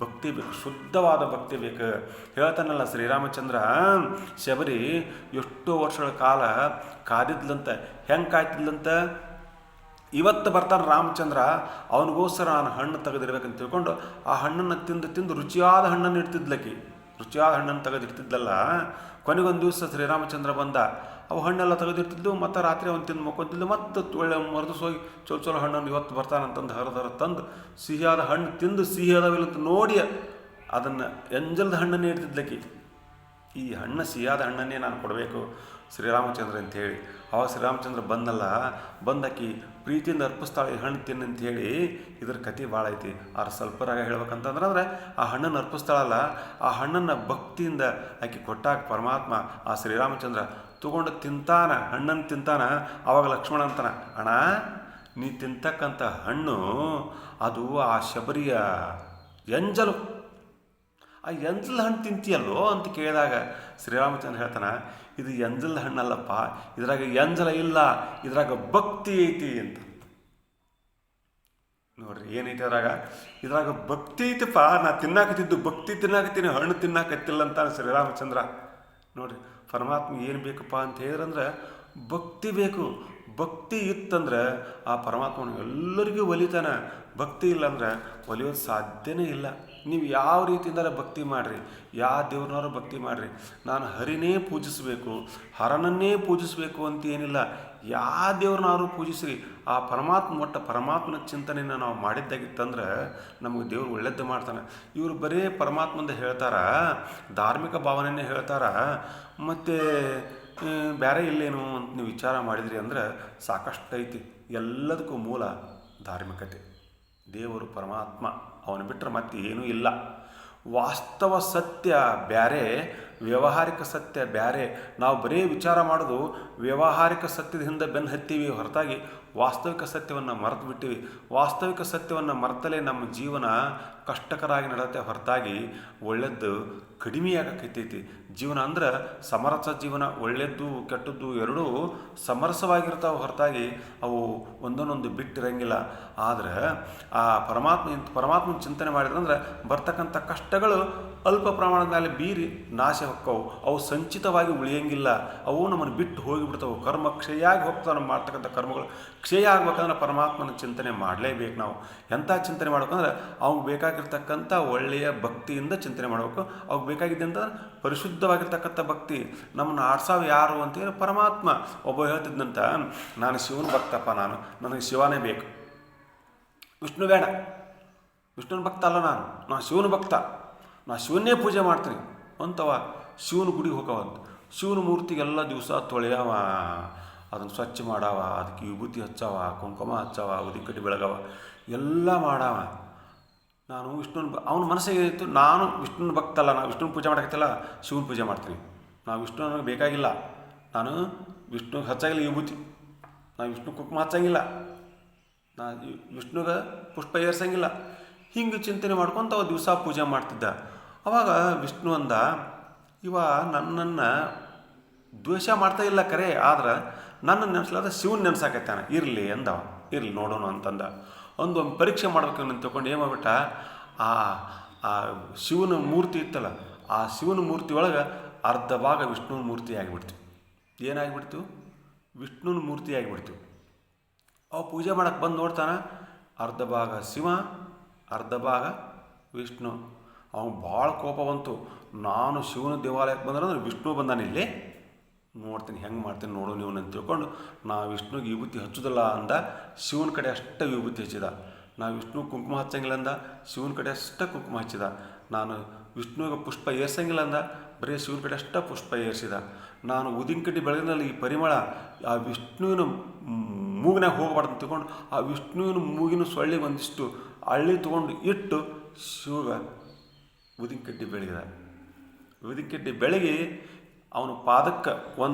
ಭಕ್ತಿ ಬೇಕು, ಶುದ್ಧವಾದ ಭಕ್ತಿ ಬೇಕು. ಹೇಳ್ತಾನಲ್ಲ ಶ್ರೀರಾಮಚಂದ್ರ, ಶಬರಿ ಎಷ್ಟೋ ವರ್ಷಗಳ ಕಾಲ ಕಾದಿದ್ಲಂತ. ಹೆಂಗೆ ಕಾಯ್ತಿದ್ಲಂತ? ಇವತ್ತು ಬರ್ತಾನೆ ರಾಮಚಂದ್ರ, ಅವನಿಗೋಸ್ಕರ ನಾನು ಹಣ್ಣು ತೆಗೆದಿರ್ಬೇಕಂತ ತಿಳ್ಕೊಂಡು ಆ ಹಣ್ಣನ್ನು ತಿಂದು ರುಚಿಯಾದ ಹಣ್ಣನ್ನು ಇಡ್ತಿದ್ಲಕ್ಕಿ. ರುಚಿಯಾದ ಹಣ್ಣನ್ನು ತೆಗೆದಿರ್ತಿದ್ಲಲ್ಲ, ಕೊನೆಗೊಂದು ದಿವಸ ಶ್ರೀರಾಮಚಂದ್ರ ಬಂದ. ಅವು ಹಣ್ಣೆಲ್ಲ ತೆಗೆದಿರ್ತಿದ್ಲು, ಮತ್ತು ರಾತ್ರಿ ಅವನು ತಿಂದು ಮಕ್ಕೊಂತಿದ್ಲು, ಮತ್ತು ಒಳ್ಳೆ ಮರದಿವ್ಸ ಹೋಗಿ ಚಲೋ ಹಣ್ಣನ್ನು ಇವತ್ತು ಬರ್ತಾನಂತಂದು ಹರಿದರ ತಂದು ಸಿಹಿಯಾದ ಹಣ್ಣು ತಿಂದು ಸಿಹಿಯಾದವಿಲ್ಲಂತ ನೋಡಿ ಅದನ್ನು ಎಂಜಲ್ದ ಹಣ್ಣನ್ನೇ ಇಡ್ತಿದ್ಲಕ್ಕಿ. ಈ ಹಣ್ಣು ಸಿಹಿಯಾದ ಹಣ್ಣನ್ನೇ ನಾನು ಕೊಡಬೇಕು ಶ್ರೀರಾಮಚಂದ್ರ ಅಂಥೇಳಿ. ಅವಾಗ ಶ್ರೀರಾಮಚಂದ್ರ ಬಂದಾಕಿ ಪ್ರೀತಿಯಿಂದ ಅರ್ಪಿಸ್ತಾಳೆ, ಹಣ್ಣು ತಿನ್ನಂಥೇಳಿ. ಇದ್ರ ಕತೆ ಭಾಳ ಐತಿ. ಸ್ವಲ್ಪರಾಗ ಹೇಳ್ಬೇಕಂತಂದ್ರೆ ಆ ಹಣ್ಣನ್ನು ಅರ್ಪಿಸ್ತಾಳಲ್ಲ, ಆ ಹಣ್ಣನ್ನು ಭಕ್ತಿಯಿಂದ ಆಕೆ ಕೊಟ್ಟಾಗ ಪರಮಾತ್ಮ ಆ ಶ್ರೀರಾಮಚಂದ್ರ ತಗೊಂಡು ಹಣ್ಣನ್ನು ತಿಂತಾನ. ಆವಾಗ ಲಕ್ಷ್ಮಣ ಅಂತಾನ, ಅಣ್ಣ ನೀ ತಿಂತಕ್ಕಂಥ ಹಣ್ಣು ಅದು ಆ ಶಬರಿಯ ಎಂಜಲು, ಆ ಎಂಜಲ ಹಣ್ಣು ತಿಂತೀಯಲ್ಲೋ ಅಂತ ಕೇಳಿದಾಗ ಶ್ರೀರಾಮಚಂದ್ರ ಹೇಳ್ತಾನ, ಇದು ಎಂಜಲ ಹಣ್ಣಲ್ಲಪ್ಪ, ಇದ್ರಾಗ ಎಂಜಲ ಇಲ್ಲ, ಇದ್ರಾಗ ಭಕ್ತಿ ಐತಿ ಅಂತ. ನೋಡ್ರಿ ಏನೈತಿ ಇದ್ರಾಗ ಭಕ್ತಿ ಐತಪ್ಪ, ನಾ ತಿನ್ನಾಕತ್ತಿದ್ದು ಭಕ್ತಿ ತಿನ್ನಾಕತ್ತೀನಿ, ಹಣ್ಣು ತಿನ್ನಾಕತ್ತಿಲ್ಲ ಅಂತ ಶ್ರೀರಾಮಚಂದ್ರ. ನೋಡ್ರಿ ಪರಮಾತ್ಮ ಏನು ಬೇಕಪ್ಪ ಅಂತ ಹೇಳಿದ್ರಂದ್ರೆ ಭಕ್ತಿ ಬೇಕು. ಭಕ್ತಿ ಇತ್ತಂದ್ರೆ ಆ ಪರಮಾತ್ಮನ ಎಲ್ಲರಿಗೂ ಒಲಿತಾನ. ಭಕ್ತಿ ಇಲ್ಲಾಂದ್ರೆ ಒಲಿಯೋದು ಸಾಧ್ಯನೇ ಇಲ್ಲ. ನೀವು ಯಾವ ರೀತಿಯಿಂದಾರ ಭಕ್ತಿ ಮಾಡಿರಿ, ಯಾವ ದೇವ್ರನ್ನಾರು ಭಕ್ತಿ ಮಾಡಿರಿ, ನಾನು ಹರಿನೇ ಪೂಜಿಸಬೇಕು, ಹರನನ್ನೇ ಪೂಜಿಸಬೇಕು ಅಂತ ಏನಿಲ್ಲ. ಯಾವ ದೇವ್ರನ್ನಾರು ಪೂಜಿಸ್ರಿ, ಆ ಪರಮಾತ್ಮನ ಚಿಂತನೆಯನ್ನು ನಾವು ಮಾಡಿದ್ದಾಗಿತ್ತಂದ್ರೆ ನಮಗೆ ದೇವ್ರು ಒಳ್ಳೆದ್ದು ಮಾಡ್ತಾನೆ. ಇವರು ಬರೀ ಪರಮಾತ್ಮಂದ ಹೇಳ್ತಾರ, ಧಾರ್ಮಿಕ ಭಾವನೆಯನ್ನೇ ಹೇಳ್ತಾರ, ಮತ್ತು ಬೇರೆ ಇಲ್ಲೇನು ಅಂತ ನೀವು ವಿಚಾರ ಮಾಡಿದ್ರಿ ಅಂದ್ರೆ ಸಾಕಷ್ಟು ಐತಿ. ಎಲ್ಲದಕ್ಕೂ ಮೂಲ ಧಾರ್ಮಿಕತೆ. ದೇವರು ಪರಮಾತ್ಮ, ಅವನು ಬಿಟ್ಟರೆ ಮತ್ತೆ ಏನೂ ಇಲ್ಲ. ವಾಸ್ತವ ಸತ್ಯ ಬ್ಯಾರೆ, ವ್ಯಾವಹಾರಿಕ ಸತ್ಯ ಬ್ಯಾರೆ. ನಾವು ಬರೀ ವಿಚಾರ ಮಾಡೋದು ವ್ಯಾವಹಾರಿಕ ಸತ್ಯದ ಹಿಂದೆ ಬೆನ್ನು ಹತ್ತೀವಿ ಹೊರತಾಗಿ ವಾಸ್ತವಿಕ ಸತ್ಯವನ್ನು ಮರೆತು ಬಿಟ್ಟಿವಿ. ವಾಸ್ತವಿಕ ಸತ್ಯವನ್ನು ಮರೆತಲೇ ನಮ್ಮ ಜೀವನ ಕಷ್ಟಕರಾಗಿ ನಡೆಯುತ್ತೆ ಹೊರತಾಗಿ ಒಳ್ಳೆಯದು ಕಡಿಮೆಯಾಗಕೈತೈತಿ. ಜೀವನ ಅಂದ್ರೆ ಸಮರಸ ಜೀವನ. ಒಳ್ಳೆಯದು ಕೆಟ್ಟದ್ದು ಎರಡೂ ಸಮರಸವಾಗಿರ್ತಾವೆ ಹೊರತಾಗಿ ಅವು ಒಂದೊಂದೊಂದು ಬಿಟ್ಟಿರಂಗಿಲ್ಲ. ಆದ್ರೆ ಆ ಪರಮಾತ್ಮನ ಚಿಂತನೆ ಮಾಡಿದ್ರಂದ್ರೆ ಬರ್ತಕ್ಕಂಥ ಕಷ್ಟಗಳು ಅಲ್ಪ ಪ್ರಮಾಣದ ಮೇಲೆ ಬೀರಿ ನಾಶ ಹೊಕ್ಕವು. ಅವು ಸಂಚಿತವಾಗಿ ಉಳಿಯಂಗಿಲ್ಲ. ಅವು ನಮ್ಮನ್ನು ಬಿಟ್ಟು ಹೋಗಿಬಿಡ್ತಾವೆ. ಕರ್ಮ ಕ್ಷಯಾಗಿ ಹೋಗ್ತಾವೆ. ನಮ್ಮ ಮಾಡ್ತಕ್ಕಂಥ ಕರ್ಮಗಳು ಕ್ಷಯ ಆಗ್ಬೇಕಂದ್ರೆ ಪರಮಾತ್ಮನ ಚಿಂತನೆ ಮಾಡಲೇಬೇಕು. ನಾವು ಎಂಥ ಚಿಂತನೆ ಮಾಡ್ಬೇಕಂದ್ರೆ ಅವ್ಗೆ ಬೇಕಾಗಿರ್ತಕ್ಕಂಥ ಒಳ್ಳೆಯ ಭಕ್ತಿಯಿಂದ ಚಿಂತನೆ ಮಾಡಬೇಕು. ಅವ್ಗೆ ಬೇಕಾಗಿದ್ದಂಥ ಪರಿಶುದ್ಧವಾಗಿರ್ತಕ್ಕಂಥ ಭಕ್ತಿ. ನಮ್ಮನ್ನು ಆಡ್ಸಾವ್ ಯಾರು ಅಂತೇಳಿ ಪರಮಾತ್ಮ. ಒಬ್ಬ ಹೇಳ್ತಿದ್ದಂತ, ನಾನು ಶಿವನ ಭಕ್ತಪ್ಪ, ನನಗೆ ಶಿವನೇ ಬೇಕು, ವಿಷ್ಣು ಬೇಡ. ವಿಷ್ಣುನ ಭಕ್ತ ಅಲ್ಲ, ನಾನು ಶಿವನ ಭಕ್ತ, ನಾನು ಶಿವನ್ನೇ ಪೂಜೆ ಮಾಡ್ತೀನಿ ಅಂತವ. ಶಿವನ ಗುಡಿಗೆ ಹೋಗವಂತ. ಶಿವನ ಮೂರ್ತಿಗೆಲ್ಲ ದಿವಸ ತೊಳೆಯವ, ಅದನ್ನು ಸ್ವಚ್ಛ ಮಾಡವ, ಅದಕ್ಕೆ ವಿಭೂತಿ ಹಚ್ಚವ, ಕುಂಕುಮ ಹಚ್ಚವ, ಉದಿಕಟ್ಟಿ ಬೆಳಗವ, ಎಲ್ಲ ಮಾಡವ. ನಾನು ಅವನ ಮನಸ್ಸಿಗೆ ಇತ್ತು, ನಾನು ವಿಷ್ಣುನ ಭಕ್ತ ಅಲ್ಲ, ನಾನು ವಿಷ್ಣುನ ಪೂಜೆ ಮಾಡೋಕ್ಕಿಲ್ಲ, ಶಿವನ ಪೂಜೆ ಮಾಡ್ತೀನಿ. ನಾವು ವಿಷ್ಣು ನನಗೆ ಬೇಕಾಗಿಲ್ಲ, ನಾನು ವಿಷ್ಣುಗೆ ಹಚ್ಚಾಗಿಲ್ಲ ವಿಭೂತಿ, ನಾನು ವಿಷ್ಣು ಕುಂಕುಮ ಹಚ್ಚಂಗಿಲ್ಲ, ನಾನು ವಿಷ್ಣುಗೆ ಪುಷ್ಪ ಏರ್ಸಂಗಿಲ್ಲ. ಹಿಂಗೆ ಚಿಂತನೆ ಮಾಡ್ಕೊತ ಅವ ದಿವಸ ಪೂಜೆ ಮಾಡ್ತಿದ್ದ. ಅವಾಗ ವಿಷ್ಣು ಅಂದ, ಇವ ನನ್ನನ್ನು ದ್ವೇಷ ಮಾಡ್ತಾ ಇಲ್ಲ ಕರೆ, ಆದ್ರೆ ನನ್ನ ನೆನೆಸ್ಲಾದ ಶಿವನ ನೆನೆಸಾಕತ್ತಾನ. ಇರಲಿ ಅಂದವ. ಇರಲಿ ನೋಡೋಣ ಅಂತಂದ. ಒಂದು ಪರೀಕ್ಷೆ ಮಾಡ್ಬೇಕು ಅಂತ ತಿಳ್ಕೊಂಡು ಏನು ಮಾಡ್ಬಿಟ್ಟ, ಆ ಶಿವನ ಮೂರ್ತಿ ಇತ್ತಲ್ಲ, ಆ ಶಿವನ ಮೂರ್ತಿ ಒಳಗೆ ಅರ್ಧ ಭಾಗ ವಿಷ್ಣುವಿನ ಮೂರ್ತಿ ಆಗಿಬಿಡ್ತು. ಏನಾಗಿಬಿಡ್ತು? ವಿಷ್ಣುವಿನ ಮೂರ್ತಿ ಆಗಿಬಿಡ್ತು. ಅವ ಪೂಜೆ ಮಾಡಕ್ಕೆ ಬಂದು ನೋಡ್ತಾನೆ, ಅರ್ಧ ಭಾಗ ಶಿವ, ಅರ್ಧ ಭಾಗ ವಿಷ್ಣು. ಅವನು ಭಾಳ ಕೋಪ ಬಂತು. ನಾನು ಶಿವನ ದೇವಾಲಯಕ್ಕೆ ಬಂದ್ರೆ ವಿಷ್ಣು ಬಂದಾನಿಲ್ಲಿ, ನೋಡ್ತೀನಿ ಹೆಂಗೆ ಮಾಡ್ತೀನಿ ನೋಡು ನೀವು ಅಂತ ತಿಳ್ಕೊಂಡು ನಾ ವಿಷ್ಣುಗೆ ವಿಭೂತಿ ಹಚ್ಚೋದಿಲ್ಲ ಅಂದ. ಶಿವನ ಕಡೆ ಅಷ್ಟೇ ವಿಭೂತಿ ಹಚ್ಚಿದ. ನಾ ವಿಷ್ಣು ಕುಂಕುಮ ಹಚ್ಚಂಗಿಲ್ಲ ಅಂದ. ಶಿವನ ಕಡೆ ಅಷ್ಟೇ ಕುಂಕುಮ ಹಚ್ಚಿದ. ನಾನು ವಿಷ್ಣುವಿಗೆ ಪುಷ್ಪ ಏರ್ಸಂಗಿಲ್ಲ ಅಂದ. ಬರೀ ಶಿವನ ಕಡೆ ಅಷ್ಟೇ ಪುಷ್ಪ ಏರಿಸಿದ. ನಾನು ಉದಿನಕಡ್ಡಿ ಬೆಳಗಿನಲ್ಲಿ ಈ ಪರಿಮಳ ಆ ವಿಷ್ಣುವಿನ ಮೂಗಿನಾಗ ಹೋಗಬಾರ್ದು ಅಂತ ತಿಳ್ಕೊಂಡು ಆ ವಿಷ್ಣುವಿನ ಮೂಗಿನ ಸೊಳ್ಳಿಗೆ ಒಂದಿಷ್ಟು ಹಳ್ಳಿ ತೊಗೊಂಡು ಇಟ್ಟು ಶಿವಗ ಉದಿನಕಡ್ಡಿ ಬೆಳಗಿದ. ಉದಿನಕಡ್ಡಿ ಬೆಳಗಿ ಅವನು ಪಾದಕ್ಕೆ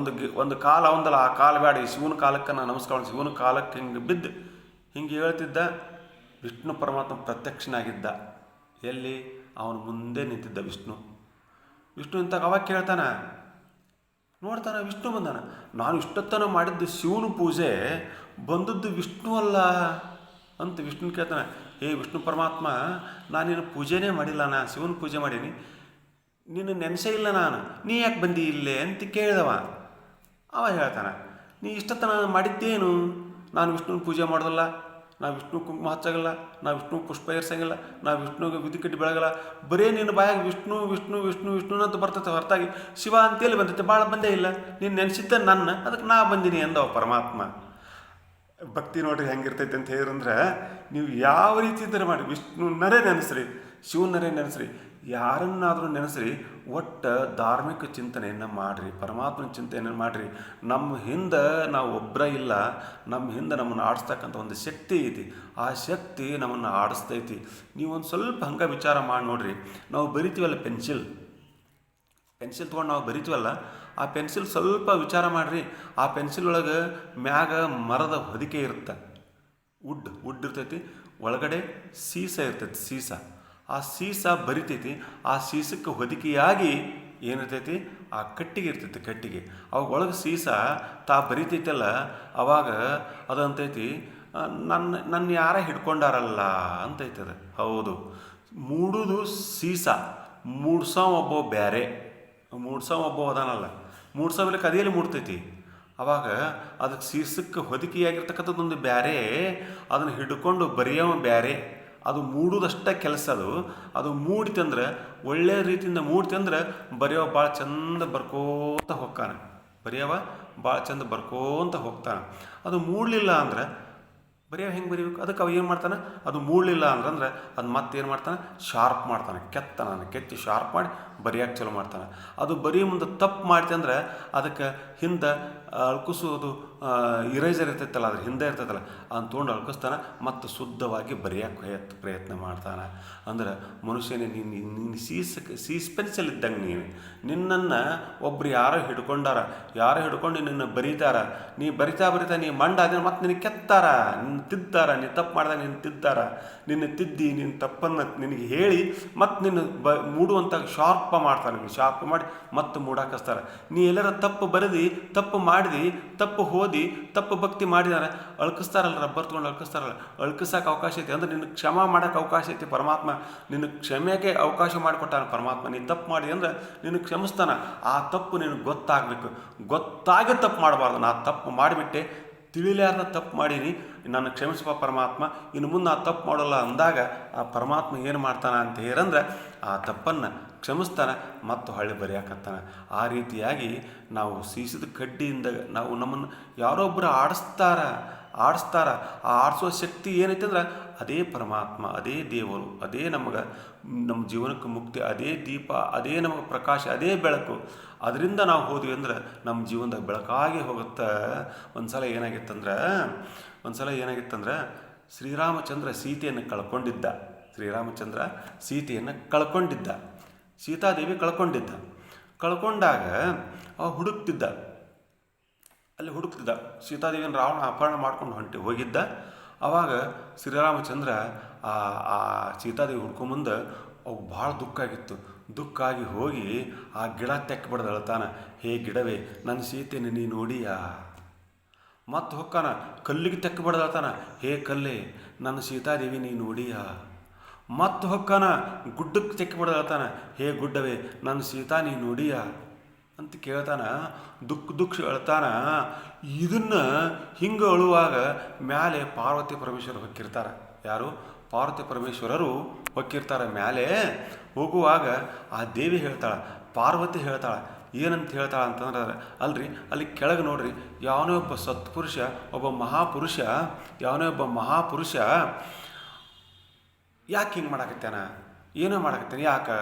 ಒಂದು ಕಾಲ ಅವಂದಲ್ಲ, ಆ ಕಾಲ ಬೇಡ, ಈ ಶಿವನ ಕಾಲಕ್ಕೆ ನಾನು ನಮಸ್ಕಾರ, ಶಿವನ ಕಾಲಕ್ಕೆ ಹಿಂಗೆ ಬಿದ್ದು ಹಿಂಗೆ ಹೇಳ್ತಿದ್ದ. ವಿಷ್ಣು ಪರಮಾತ್ಮ ಪ್ರತ್ಯಕ್ಷನಾಗಿದ್ದ. ಎಲ್ಲಿ? ಅವನು ಮುಂದೆ ನಿಂತಿದ್ದ ವಿಷ್ಣು. ಇಂತಾಗ ಅವಾಗ ಕೇಳ್ತಾನ, ನೋಡ್ತಾನೆ ವಿಷ್ಣು ಬಂದಾನ. ನಾನು ಇಷ್ಟೊತ್ತನ ಮಾಡಿದ್ದು ಶಿವನ ಪೂಜೆ, ಬಂದದ್ದು ವಿಷ್ಣು ಅಲ್ಲ ಅಂತ ವಿಷ್ಣು ಕೇಳ್ತಾನೆ. ವಿಷ್ಣು ಪರಮಾತ್ಮ, ನಾನೇನು ಪೂಜೆನೇ ಮಾಡಿಲ್ಲ, ನಾನು ಶಿವನ ಪೂಜೆ ಮಾಡೀನಿ, ನೀನು ನೆನೆಸೇ ಇಲ್ಲ, ನೀ ಯಾಕೆ ಬಂದಿ ಇಲ್ಲೇ ಅಂತ ಕೇಳಿದವ. ಅವ ಹೇಳ್ತಾನೆ, ನೀ ಇಷ್ಟೊತ್ತನ ಮಾಡಿದ್ದೇನು? ನಾನು ವಿಷ್ಣುನ ಪೂಜೆ ಮಾಡೋದಲ್ಲ, ನಾವು ವಿಷ್ಣು ಕುಂಕುಮ ಹಚ್ಚಾಗಲ್ಲ, ನಾವು ವಿಷ್ಣು ಪುಷ್ಪ ಏರ್ಸಂಗಿಲ್ಲ, ನಾವು ವಿಷ್ಣುಗೆ ವಿದಿಕಟ್ಟಿ ಬೆಳಗಲ್ಲ. ಬರೀ ನೀನು ಬಾಯಾಗಿ ವಿಷ್ಣು ವಿಷ್ಣು ವಿಷ್ಣು ವಿಷ್ಣು ಅಂತ ಬರ್ತೈತೆ ಹೊರತಾಗಿ ಶಿವ ಅಂತೇಳಿ ಬಂದೈತೆ, ಭಾಳ ಬಂದೇ ಇಲ್ಲ. ನೀನು ನೆನೆಸಿದ್ದ ನನ್ನ, ಅದಕ್ಕೆ ನಾ ಬಂದೀನಿ ಅಂದವ ಪರಮಾತ್ಮ. ಭಕ್ತಿ ನೋಡ್ರಿ ಹೆಂಗಿರ್ತೈತೆ ಅಂತ ಹೇಳಿದ್ರೆ, ನೀವು ಯಾವ ರೀತಿ ಇದ್ದರೆ ಮಾಡಿ, ವಿಷ್ಣುನರೇ ನೆನೆಸ್ರಿ, ಶಿವನರೇ ನೆನೆಸ್ರಿ, ಯಾರನ್ನಾದರೂ ನೆನೆಸ್ರಿ, ಒಟ್ಟು ಧಾರ್ಮಿಕ ಚಿಂತನೆಯನ್ನು ಮಾಡಿರಿ, ಪರಮಾತ್ಮನ ಚಿಂತನೆಯನ್ನು ಮಾಡಿರಿ. ನಮ್ಮ ಹಿಂದೆ ನಾವು ಒಬ್ಬರ ಇಲ್ಲ, ನಮ್ಮ ಹಿಂದೆ ನಮ್ಮನ್ನು ಆಡಿಸ್ತಕ್ಕಂಥ ಒಂದು ಶಕ್ತಿ ಐತಿ. ಆ ಶಕ್ತಿ ನಮ್ಮನ್ನು ಆಡಿಸ್ತೈತಿ. ನೀವೊಂದು ಸ್ವಲ್ಪ ಹಂಗೆ ವಿಚಾರ ಮಾಡಿ ನೋಡಿರಿ. ನಾವು ಬರಿತೀವಲ್ಲ ಪೆನ್ಸಿಲ್ ತೊಗೊಂಡು ನಾವು ಬರಿತೀವಲ್ಲ, ಆ ಪೆನ್ಸಿಲ್ ಸ್ವಲ್ಪ ವಿಚಾರ ಮಾಡಿರಿ. ಆ ಪೆನ್ಸಿಲ್ ಒಳಗೆ ಮ್ಯಾಗ ಮರದ ಹೊದಿಕೆ ಇರುತ್ತೆ, ವುಡ್ ಇರ್ತೈತಿ, ಒಳಗಡೆ ಸೀಸ ಇರ್ತೈತಿ, ಸೀಸ. ಆ ಸೀಸ ಬರಿತೈತಿ. ಆ ಸೀಸಕ್ಕೆ ಹೊದಿಕೆಯಾಗಿ ಏನಿರ್ತೈತಿ? ಆ ಕಟ್ಟಿಗೆ ಇರ್ತೈತಿ, ಕಟ್ಟಿಗೆ. ಅವಾಗ ಒಳಗೆ ಸೀಸ ಬರಿತೈತಲ್ಲ, ಅವಾಗ ಅದು ಅಂತೈತಿ, ನನ್ನ ಯಾರ ಹಿಡ್ಕೊಂಡಾರಲ್ಲ ಅಂತೈತದ. ಹೌದು, ಮೂಡುದು ಸೀಸ, ಮೂಡ್ಸೋ ಒಬ್ಬ ಬ್ಯಾರೆ, ಮೂಡ್ಸೋ ಒಬ್ಬ ಅದಾನಲ್ಲ, ಮೂಡ್ಸೋಬೇಕು ಅದೇಲಿ ಮೂಡ್ತೈತಿ. ಅವಾಗ ಅದಕ್ಕೆ ಸೀಸಕ್ಕೆ ಹೊದಿಕೆಯಾಗಿರ್ತಕ್ಕಂಥದ್ದೊಂದು ಬ್ಯಾರೆ, ಅದನ್ನು ಹಿಡ್ಕೊಂಡು ಬರೆಯೋ ಬ್ಯಾರೆ. ಅದು ಮೂಡುವುದಷ್ಟೇ ಕೆಲಸ. ಅದು ಮೂಡಿತಂದ್ರೆ, ಒಳ್ಳೆಯ ರೀತಿಯಿಂದ ಮೂಡಿತಂದ್ರೆ ಬರೆಯೋ ಭಾಳ ಚಂದ ಬರ್ಕೋತ ಹೋಗ್ತಾನೆ, ಬರೆಯವ ಭಾಳ ಚಂದ ಬರ್ಕೋತ ಹೋಗ್ತಾನೆ. ಅದು ಮೂಡಲಿಲ್ಲ ಅಂದ್ರೆ ಬರೆಯೋ ಹೆಂಗೆ ಬರೀಬೇಕು, ಅದಕ್ಕೆ ಅವ ಏನು ಮಾಡ್ತಾನೆ, ಅದು ಮೂಡಲಿಲ್ಲ ಅಂದ್ರೆ ಅದು ಮತ್ತೇನು ಮಾಡ್ತಾನೆ, ಶಾರ್ಪ್ ಮಾಡ್ತಾನೆ, ಕೆತ್ತಿ ಶಾರ್ಪ್ ಮಾಡಿ ಬರೆಯೋಕೆ ಚಲೋ ಮಾಡ್ತಾನೆ. ಅದು ಬರೀ ಮುಂದೆ ತಪ್ಪು ಮಾಡ್ತಿ ಅಂದ್ರೆ ಅದಕ್ಕೆ ಹಿಂದೆ ಅಳ್ಕಿಸೋದು ಇರೇಸರ್ ಇರ್ತೈತಲ್ಲ, ಅದ್ರ ಹಿಂದೆ ಇರ್ತೈತಲ್ಲ, ಅದನ್ನ ತೊಗೊಂಡು ಅಳ್ಕಿಸ್ತಾನೆ ಮತ್ತು ಶುದ್ಧವಾಗಿ ಬರೆಯೋಕೆ ಪ್ರಯತ್ನ ಮಾಡ್ತಾನೆ. ಅಂದ್ರೆ ಮನುಷ್ಯನೇ ನೀನು ಸೀಸ್ ಪೆನ್ಸಿಲ್ ಇದ್ದಂಗೆ ನಿನ್ನನ್ನು ಒಬ್ರು ಯಾರೋ ಹಿಡ್ಕೊಂಡು ನಿನ್ನ ಬರೀತಾರ, ನೀ ಬರಿತಾ ನೀ ಮಂಡ ಅದನ್ನು ಮತ್ತೆ ನಿನಗೆ ಕೆತ್ತಾರ, ನಿನ್ನ ತಿದ್ದಾರ, ನೀನು ತಪ್ಪು ಮಾಡಿದಾಗ ನಿನ್ನ ತಿದ್ದಾರ, ನಿನ್ನ ತಿದ್ದಿ ನಿನ್ನ ತಪ್ಪನ್ನು ನಿನಗೆ ಹೇಳಿ ಮತ್ತು ನಿನ್ನ ಮೂಡುವಂಥ ಶಾರ್ಪ್ ಮಾಡ್ತಾರೆ, ಶಾರ್ಪ್ ಮಾಡಿ ಮತ್ತೆ ಮೂಡಾಕಿಸ್ತಾರೆ. ನೀ ಎಲ್ಲರ ತಪ್ಪು ಬರೆದು ತಪ್ಪು ಮಾಡಿದಿ, ತಪ್ಪು ಓದಿ ತಪ್ಪು ಭಕ್ತಿ ಮಾಡಿದಾರೆ ಅಳ್ಕಿಸ್ತಾರಲ್ಲ, ರಬ್ಬರ್ ತೊಗೊಂಡು ಅಳ್ಕಿಸ್ತಾರಲ್ಲ, ಅಳ್ಕಿಸೋಕೆ ಅವಕಾಶ ಐತಿ ಅಂದ್ರೆ ನಿನ್ನ ಕ್ಷಮಾ ಮಾಡೋಕೆ ಅವಕಾಶ ಐತಿ ಪರಮಾತ್ಮ, ನಿನ್ನ ಕ್ಷಮೆಗೆ ಅವಕಾಶ ಮಾಡಿಕೊಟ್ಟಾನ ಪರಮಾತ್ಮ. ನೀನು ತಪ್ಪು ಮಾಡಿ ಅಂದ್ರೆ ನಿನಗೆ ಕ್ಷಮಿಸ್ತಾನ. ಆ ತಪ್ಪು ನಿನಗೆ ಗೊತ್ತಾಗಿ ತಪ್ಪು ಮಾಡಬಾರ್ದು. ನಾ ತಪ್ಪು ಮಾಡಿಬಿಟ್ಟೆ, ತಿಳಿಲಾರ್ದ ತಪ್ಪು ಮಾಡೀನಿ, ನನ್ನ ಕ್ಷಮಿಸುವ ಪರಮಾತ್ಮ, ಇನ್ನು ಮುಂದೆ ಆ ತಪ್ಪು ಮಾಡೋಲ್ಲ ಅಂದಾಗ ಆ ಪರಮಾತ್ಮ ಏನು ಮಾಡ್ತಾನೆ ಅಂತ ಹೇಳಂದ್ರೆ ಆ ತಪ್ಪನ್ನು ಕ್ಷಮಿಸ್ತಾನೆ ಮತ್ತು ಹೊಳ್ಳಿ ಬರೆಯಾಕತ್ತಾನೆ. ಆ ರೀತಿಯಾಗಿ ನಾವು ಸೀಸಿದ ಕಡ್ಡಿಯಿಂದ ನಾವು ನಮ್ಮನ್ನು ಯಾರೊಬ್ಬರು ಆಡಿಸ್ತಾರ. ಆ ಆಡಿಸೋ ಶಕ್ತಿ ಏನೈತೆ ಅಂದ್ರೆ ಅದೇ ಪರಮಾತ್ಮ, ಅದೇ ದೇವರು, ಅದೇ ನಮ್ಮ ಜೀವನಕ್ಕೆ ಮುಕ್ತಿ, ಅದೇ ದೀಪ, ಅದೇ ನಮಗೆ ಪ್ರಕಾಶ, ಅದೇ ಬೆಳಕು. ಅದರಿಂದ ನಾವು ಹೋದ್ವಿ ಅಂದ್ರೆ ನಮ್ಮ ಜೀವನದಾಗ ಬೆಳಕಾಗಿ ಹೋಗುತ್ತೆ. ಒಂದು ಸಲ ಏನಾಗಿತ್ತಂದ್ರೆ ಶ್ರೀರಾಮಚಂದ್ರ ಸೀತೆಯನ್ನು ಕಳ್ಕೊಂಡಿದ್ದ, ಸೀತಾದೇವಿ ಕಳ್ಕೊಂಡಾಗ ಅವ ಹುಡುಕ್ತಿದ್ದ, ಸೀತಾದೇವಿಯನ್ನು ರಾವಣ ಅಪಹರಣ ಮಾಡ್ಕೊಂಡು ಹೋಗಿದ್ದ. ಆವಾಗ ಶ್ರೀರಾಮಚಂದ್ರ ಆ ಸೀತಾದೇವಿ ಹುಡ್ಕೊಂಬಂದು ಅವು ಭಾಳ ದುಃಖಾಗಿ ಹೋಗಿ ಆ ಗಿಡ ತೆಕ್ಕಿಬಿಡ್ದು ಅಳ್ತಾನ, ಹೇ ಗಿಡವೇ ನನ್ನ ಸೀತೆಯನ್ನು ನೀ ನೋಡಿಯಾ? ಮತ್ತು ಹೊಕ್ಕಾನ ಕಲ್ಲಿಗೆ ತೆಕ್ಕಿಬಿಡ್ದು ಅಳ್ತಾನ, ಹೇ ಕಲ್ಲೇ ನನ್ನ ಸೀತಾದೇವಿ ನೀ ನೋಡಿಯಾ? ಮತ್ತು ಹೊಕ್ಕಾನ ಗುಡ್ಡಕ್ಕೆ ತೆಕ್ಕಿಬಿಡ್ದು ಅಳ್ತಾನ, ಹೇ ಗುಡ್ಡವೇ ನನ್ನ ಸೀತಾ ನೀ ನೋಡಿಯಾ ಅಂತ ಕೇಳ್ತಾನ. ದುಃಖ ಅಳ್ತಾನ. ಇದನ್ನು ಹಿಂಗೆ ಅಳುವಾಗ ಮ್ಯಾಲೆ ಪಾರ್ವತಿ ಪರಮೇಶ್ವರ ಹೊಕ್ಕಿರ್ತಾರೆ. ಯಾರು? ಪಾರ್ವತಿ ಪರಮೇಶ್ವರರು ಹೊಕ್ಕಿರ್ತಾರೆ. ಮ್ಯಾಲೆ ಹೋಗುವಾಗ ಆ ದೇವಿ ಪಾರ್ವತಿ ಹೇಳ್ತಾಳೆ, ಏನಂತ ಹೇಳ್ತಾಳೆ ಅಂತಂದ್ರೆ, ಅಲ್ಲಿ ಕೆಳಗೆ ನೋಡ್ರಿ, ಯಾವನೇ ಒಬ್ಬ ಸತ್ಪುರುಷ, ಒಬ್ಬ ಮಹಾಪುರುಷ ಯಾಕೆ ಹಿಂಗೆ ಮಾಡಾಕತ್ತಾನ, ಏನೋ ಮಾಡಾಕತ್ತಾನ, ಯಾಕೆ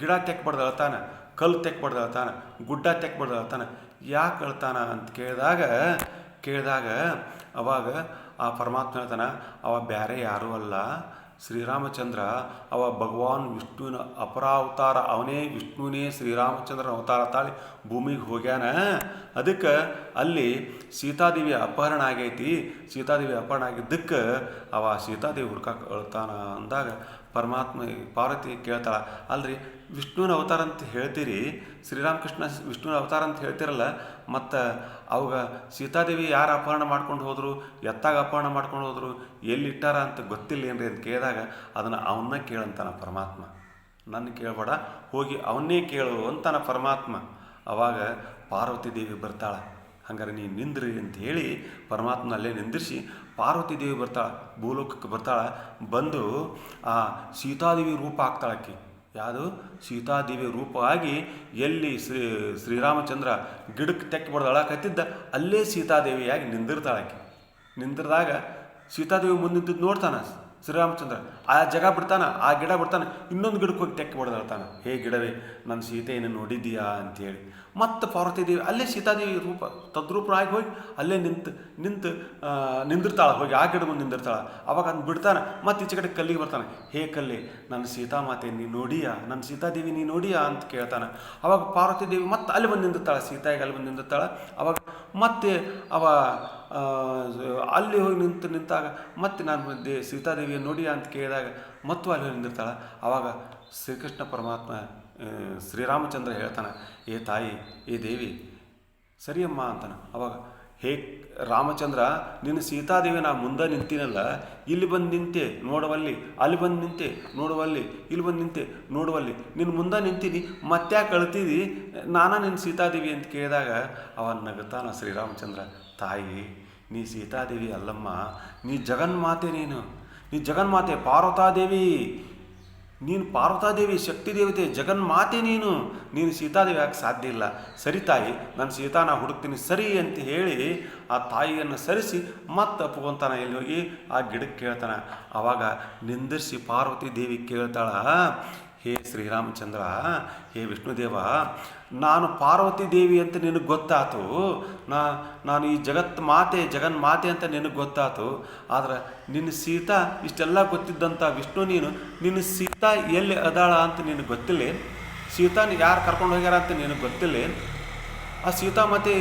ಗಿಡ ತೆಕ್ಬಾರ್ದು ಅಳ್ತಾನ, ಕಲ್ಲು ತೆಕ್ಬಾರ್ದು ಅಳ್ತಾನ, ಗುಡ್ಡ ತೆಕ್ಬಾರ್ದು ಅಳ್ತಾನ, ಯಾಕೆ ಅಳ್ತಾನ ಅಂತ ಕೇಳಿದಾಗ ಅವಾಗ ಆ ಪರಮಾತ್ಮ ಹೇಳ್ತಾನ, ಅವ ಬೇರೆ ಯಾರೂ ಅಲ್ಲ, ಶ್ರೀರಾಮಚಂದ್ರ, ಅವ ಭಗವಾನ್ ವಿಷ್ಣುವಿನ ಅಪರಾವತಾರ, ಅವನೇ ವಿಷ್ಣುವಿನೇ ಶ್ರೀರಾಮಚಂದ್ರನ ಅವತಾರ ತಾಳಿ ಭೂಮಿಗೆ ಹೋಗ್ಯಾನ. ಅದಕ್ಕೆ ಅಲ್ಲಿ ಸೀತಾದೇವಿ ಅಪಹರಣ ಆಗೈತಿ. ಸೀತಾದೇವಿ ಅಪಹರಣ ಆಗಿದ್ದಕ್ಕೆ ಅವ ಸೀತಾದೇವಿ ಹುಡ್ಕಕ್ಕೆ ಅಳ್ತಾನ ಅಂದಾಗ ಪಾರ್ವತಿ ಕೇಳ್ತಾಳ, ಅಲ್ರಿ ವಿಷ್ಣುವಿನ ಅವತಾರ ಅಂತ ಹೇಳ್ತೀರಿ, ಶ್ರೀರಾಮಕೃಷ್ಣ ವಿಷ್ಣುವಿನ ಅವತಾರ ಅಂತ ಹೇಳ್ತಿರಲ್ಲ, ಮತ್ತು ಅವಾಗ ಸೀತಾದೇವಿ ಯಾರು ಅಪಹರಣ ಮಾಡ್ಕೊಂಡು ಹೋದರು, ಎತ್ತಾಗ ಅಪಹರಣ ಮಾಡ್ಕೊಂಡು ಹೋದರು, ಎಲ್ಲಿಟ್ಟಾರ ಅಂತ ಗೊತ್ತಿಲ್ಲ ಏನ್ರಿ ಅಂತ ಕೇಳಿದಾಗ ಅದನ್ನು ಅವನ್ನ ಕೇಳಂತಾನ ಪರಮಾತ್ಮ. ನನ್ನ ಕೇಳಬೇಡ, ಹೋಗಿ ಅವನ್ನೇ ಕೇಳು ಅಂತಾನ ಪರಮಾತ್ಮ. ಅವಾಗ ಪಾರ್ವತಿ ದೇವಿ ಬರ್ತಾಳೆ. ಹಂಗಾರೆ ನೀನು ನಿಂದ್ರಿ ಅಂತ ಹೇಳಿ ಪರಮಾತ್ಮನ ಅಲ್ಲೇ ನಿಂದಿರಿಸಿ ಪಾರ್ವತಿ ದೇವಿ ಬರ್ತಾಳೆ, ಭೂಲೋಕಕ್ಕೆ ಬರ್ತಾಳೆ. ಬಂದು ಆ ಸೀತಾದೇವಿ ರೂಪ ಆಗ್ತಾಳಕ್ಕಿ. ಯಾವುದು? ಸೀತಾದೇವಿ ರೂಪ ಆಗಿ ಎಲ್ಲಿ ಶ್ರೀರಾಮಚಂದ್ರ ಗಿಡಕ್ಕೆ ತೆಕ್ಕಿಬಡ್ದು ಅಳಕತ್ತಿದ್ದ ಅಲ್ಲೇ ಸೀತಾದೇವಿಯಾಗಿ ನಿಂದಿರ್ತಾಳಕ್ಕಿ. ನಿಂದಿರಿದಾಗ ಸೀತಾದೇವಿ ಮುಂದಿದ್ದು ನೋಡ್ತಾನೆ ಶ್ರೀರಾಮಚಂದ್ರ, ಆ ಜಾಗ ಬಿಡ್ತಾನೆ, ಆ ಗಿಡ ಬಿಡ್ತಾನೆ, ಇನ್ನೊಂದು ಗಿಡಕ್ಕೆ ಹೋಗಿ ತೆಕ್ಕಿ ಹೊಡೆದಾಡ್ತಾನೆ, ಹೇ ಗಿಡವೇ ನನ್ನ ಸೀತೆಯನ್ನು ನೋಡಿದ್ದೀಯಾ ಅಂಥೇಳಿ. ಮತ್ತು ಪಾರ್ವತಿ ದೇವಿ ಅಲ್ಲೇ ಸೀತಾದೇವಿ ತದ್ರೂಪನಾಗಿ ಹೋಗಿ ಅಲ್ಲೇ ನಿಂದಿರ್ತಾಳೆ, ಹೋಗಿ ಆ ಗಿಡ ಮುಂದೆ ನಿಂದಿರ್ತಾಳೆ. ಅವಾಗ ಅದನ್ನು ಬಿಡ್ತಾನೆ, ಮತ್ತು ಈಚೆ ಕಡೆ ಕಲ್ಲಿಗೆ ಬರ್ತಾನೆ, ಹೇ ಕಲ್ಲಿ ನನ್ನ ಸೀತಾಮಾತೆ ನೀ ನೋಡಿಯಾ, ನನ್ನ ಸೀತಾದೇವಿ ನೀ ನೋಡಿಯಾ ಅಂತ ಕೇಳ್ತಾನೆ. ಅವಾಗ ಪಾರ್ವತಿ ದೇವಿ ಮತ್ತೆ ಅಲ್ಲಿ ಬಂದು ನಿಂದಿರ್ತಾಳೆ, ಸೀತಾಯಿಗೆ ಅಲ್ಲಿ ಬಂದು ನಿಂದಿರ್ತಾಳೆ. ಅವಾಗ ಮತ್ತೆ ಅಲ್ಲಿ ಹೋಗಿ ನಿಂತಾಗ ಮತ್ತೆ ನಾನು ಸೀತಾದೇವಿಯನ್ನು ನೋಡಿಯಾ ಅಂತ ಕೇಳಿದಾಗ ಮತ್ತು ಅಲ್ಲಿ ಹೋಗಿ ನಿಂದಿರ್ತಾಳೆ. ಆವಾಗ ಶ್ರೀಕೃಷ್ಣ ಪರಮಾತ್ಮ ಶ್ರೀರಾಮಚಂದ್ರ ಹೇಳ್ತಾನೆ, ಏ ತಾಯಿ, ಏ ದೇವಿ ಸರಿಯಮ್ಮ ಅಂತಾನೆ. ಅವಾಗ ಹೇ ರಾಮಚಂದ್ರ, ನಿನ್ನ ಸೀತಾದೇವಿ ನಾ ಮುಂದೆ ನಿಂತೀನಲ್ಲ, ಇಲ್ಲಿ ಬಂದು ನಿಂತೆ ನೋಡುವಲ್ಲಿ, ಅಲ್ಲಿ ಬಂದು ನಿಂತೆ ನೋಡುವಲ್ಲಿ, ಇಲ್ಲಿ ಬಂದು ನಿಂತೆ ನೋಡುವಲ್ಲಿ, ನಿನ್ನ ಮುಂದೆ ನಿಂತೀನಿ, ಮತ್ತ್ಯಾಕೆ ಅಳ್ತೀವಿ, ನಾನಾ ನಿನ್ನ ಸೀತಾದೇವಿ ಅಂತ ಕೇಳಿದಾಗ ಅವ ನಗುತ್ತಾನ ಶ್ರೀರಾಮಚಂದ್ರ, ತಾಯಿ ನೀ ಸೀತಾದೇವಿ ಅಲ್ಲಮ್ಮ, ನೀ ಜಗನ್ಮಾತೆ, ನೀ ಜಗನ್ಮಾತೆ ಪಾರ್ವತಾದೇವಿ, ನೀನು ಪಾರ್ವತಾದೇವಿ ಶಕ್ತಿ ದೇವತೆ ಜಗನ್ಮಾತೆ, ನೀನು ಸೀತಾದೇವಿ ಯಾಕೆ ಸಾಧ್ಯ ಇಲ್ಲ, ಸರಿ ತಾಯಿ ನಾನು ಸೀತಾನ ಹುಡುಕ್ತೀನಿ ಸರಿ ಅಂತ ಹೇಳಿ ಆ ತಾಯಿಯನ್ನು ಸರಿಸಿ ಮತ್ತೆ ಅಪ್ಕೊಂತಾನೆ. ಎಲ್ಲಿ ಹೋಗಿ ಆ ಗಿಡಕ್ಕೆ ಕೇಳ್ತಾನೆ. ಆವಾಗ ನಿಂದಿರಿಸಿ ಪಾರ್ವತಿ ದೇವಿ ಕೇಳ್ತಾಳ, ಹೇ ಶ್ರೀರಾಮಚಂದ್ರ, ಹೇ ವಿಷ್ಣುದೇವ, ನಾನು ಪಾರ್ವತಿ ದೇವಿ ಅಂತ ನಿನಗೆ ಗೊತ್ತಾತು, ನಾನು ಈ ಜಗನ್ಮಾತೆ ಅಂತ ನಿನಗೆ ಗೊತ್ತಾತು. ಆದ್ರೆ ನಿನ್ನ ಸೀತಾ ಇಷ್ಟೆಲ್ಲ ಗೊತ್ತಿದ್ದಂಥ ವಿಷ್ಣು ನಿನ್ನ ಸೀತಾ ಎಲ್ಲಿ ಅದಾಳ ಅಂತ ನಿನಗೆ ಗೊತ್ತಿಲ್ಲ, ಸೀತಾನ ಯಾರು ಕರ್ಕೊಂಡು ಹೋಗ್ಯಾರ ಅಂತ ನಿನಗೆ ಗೊತ್ತಿಲ್ಲ, ಆ ಸೀತಾ ಮತ್ತೆ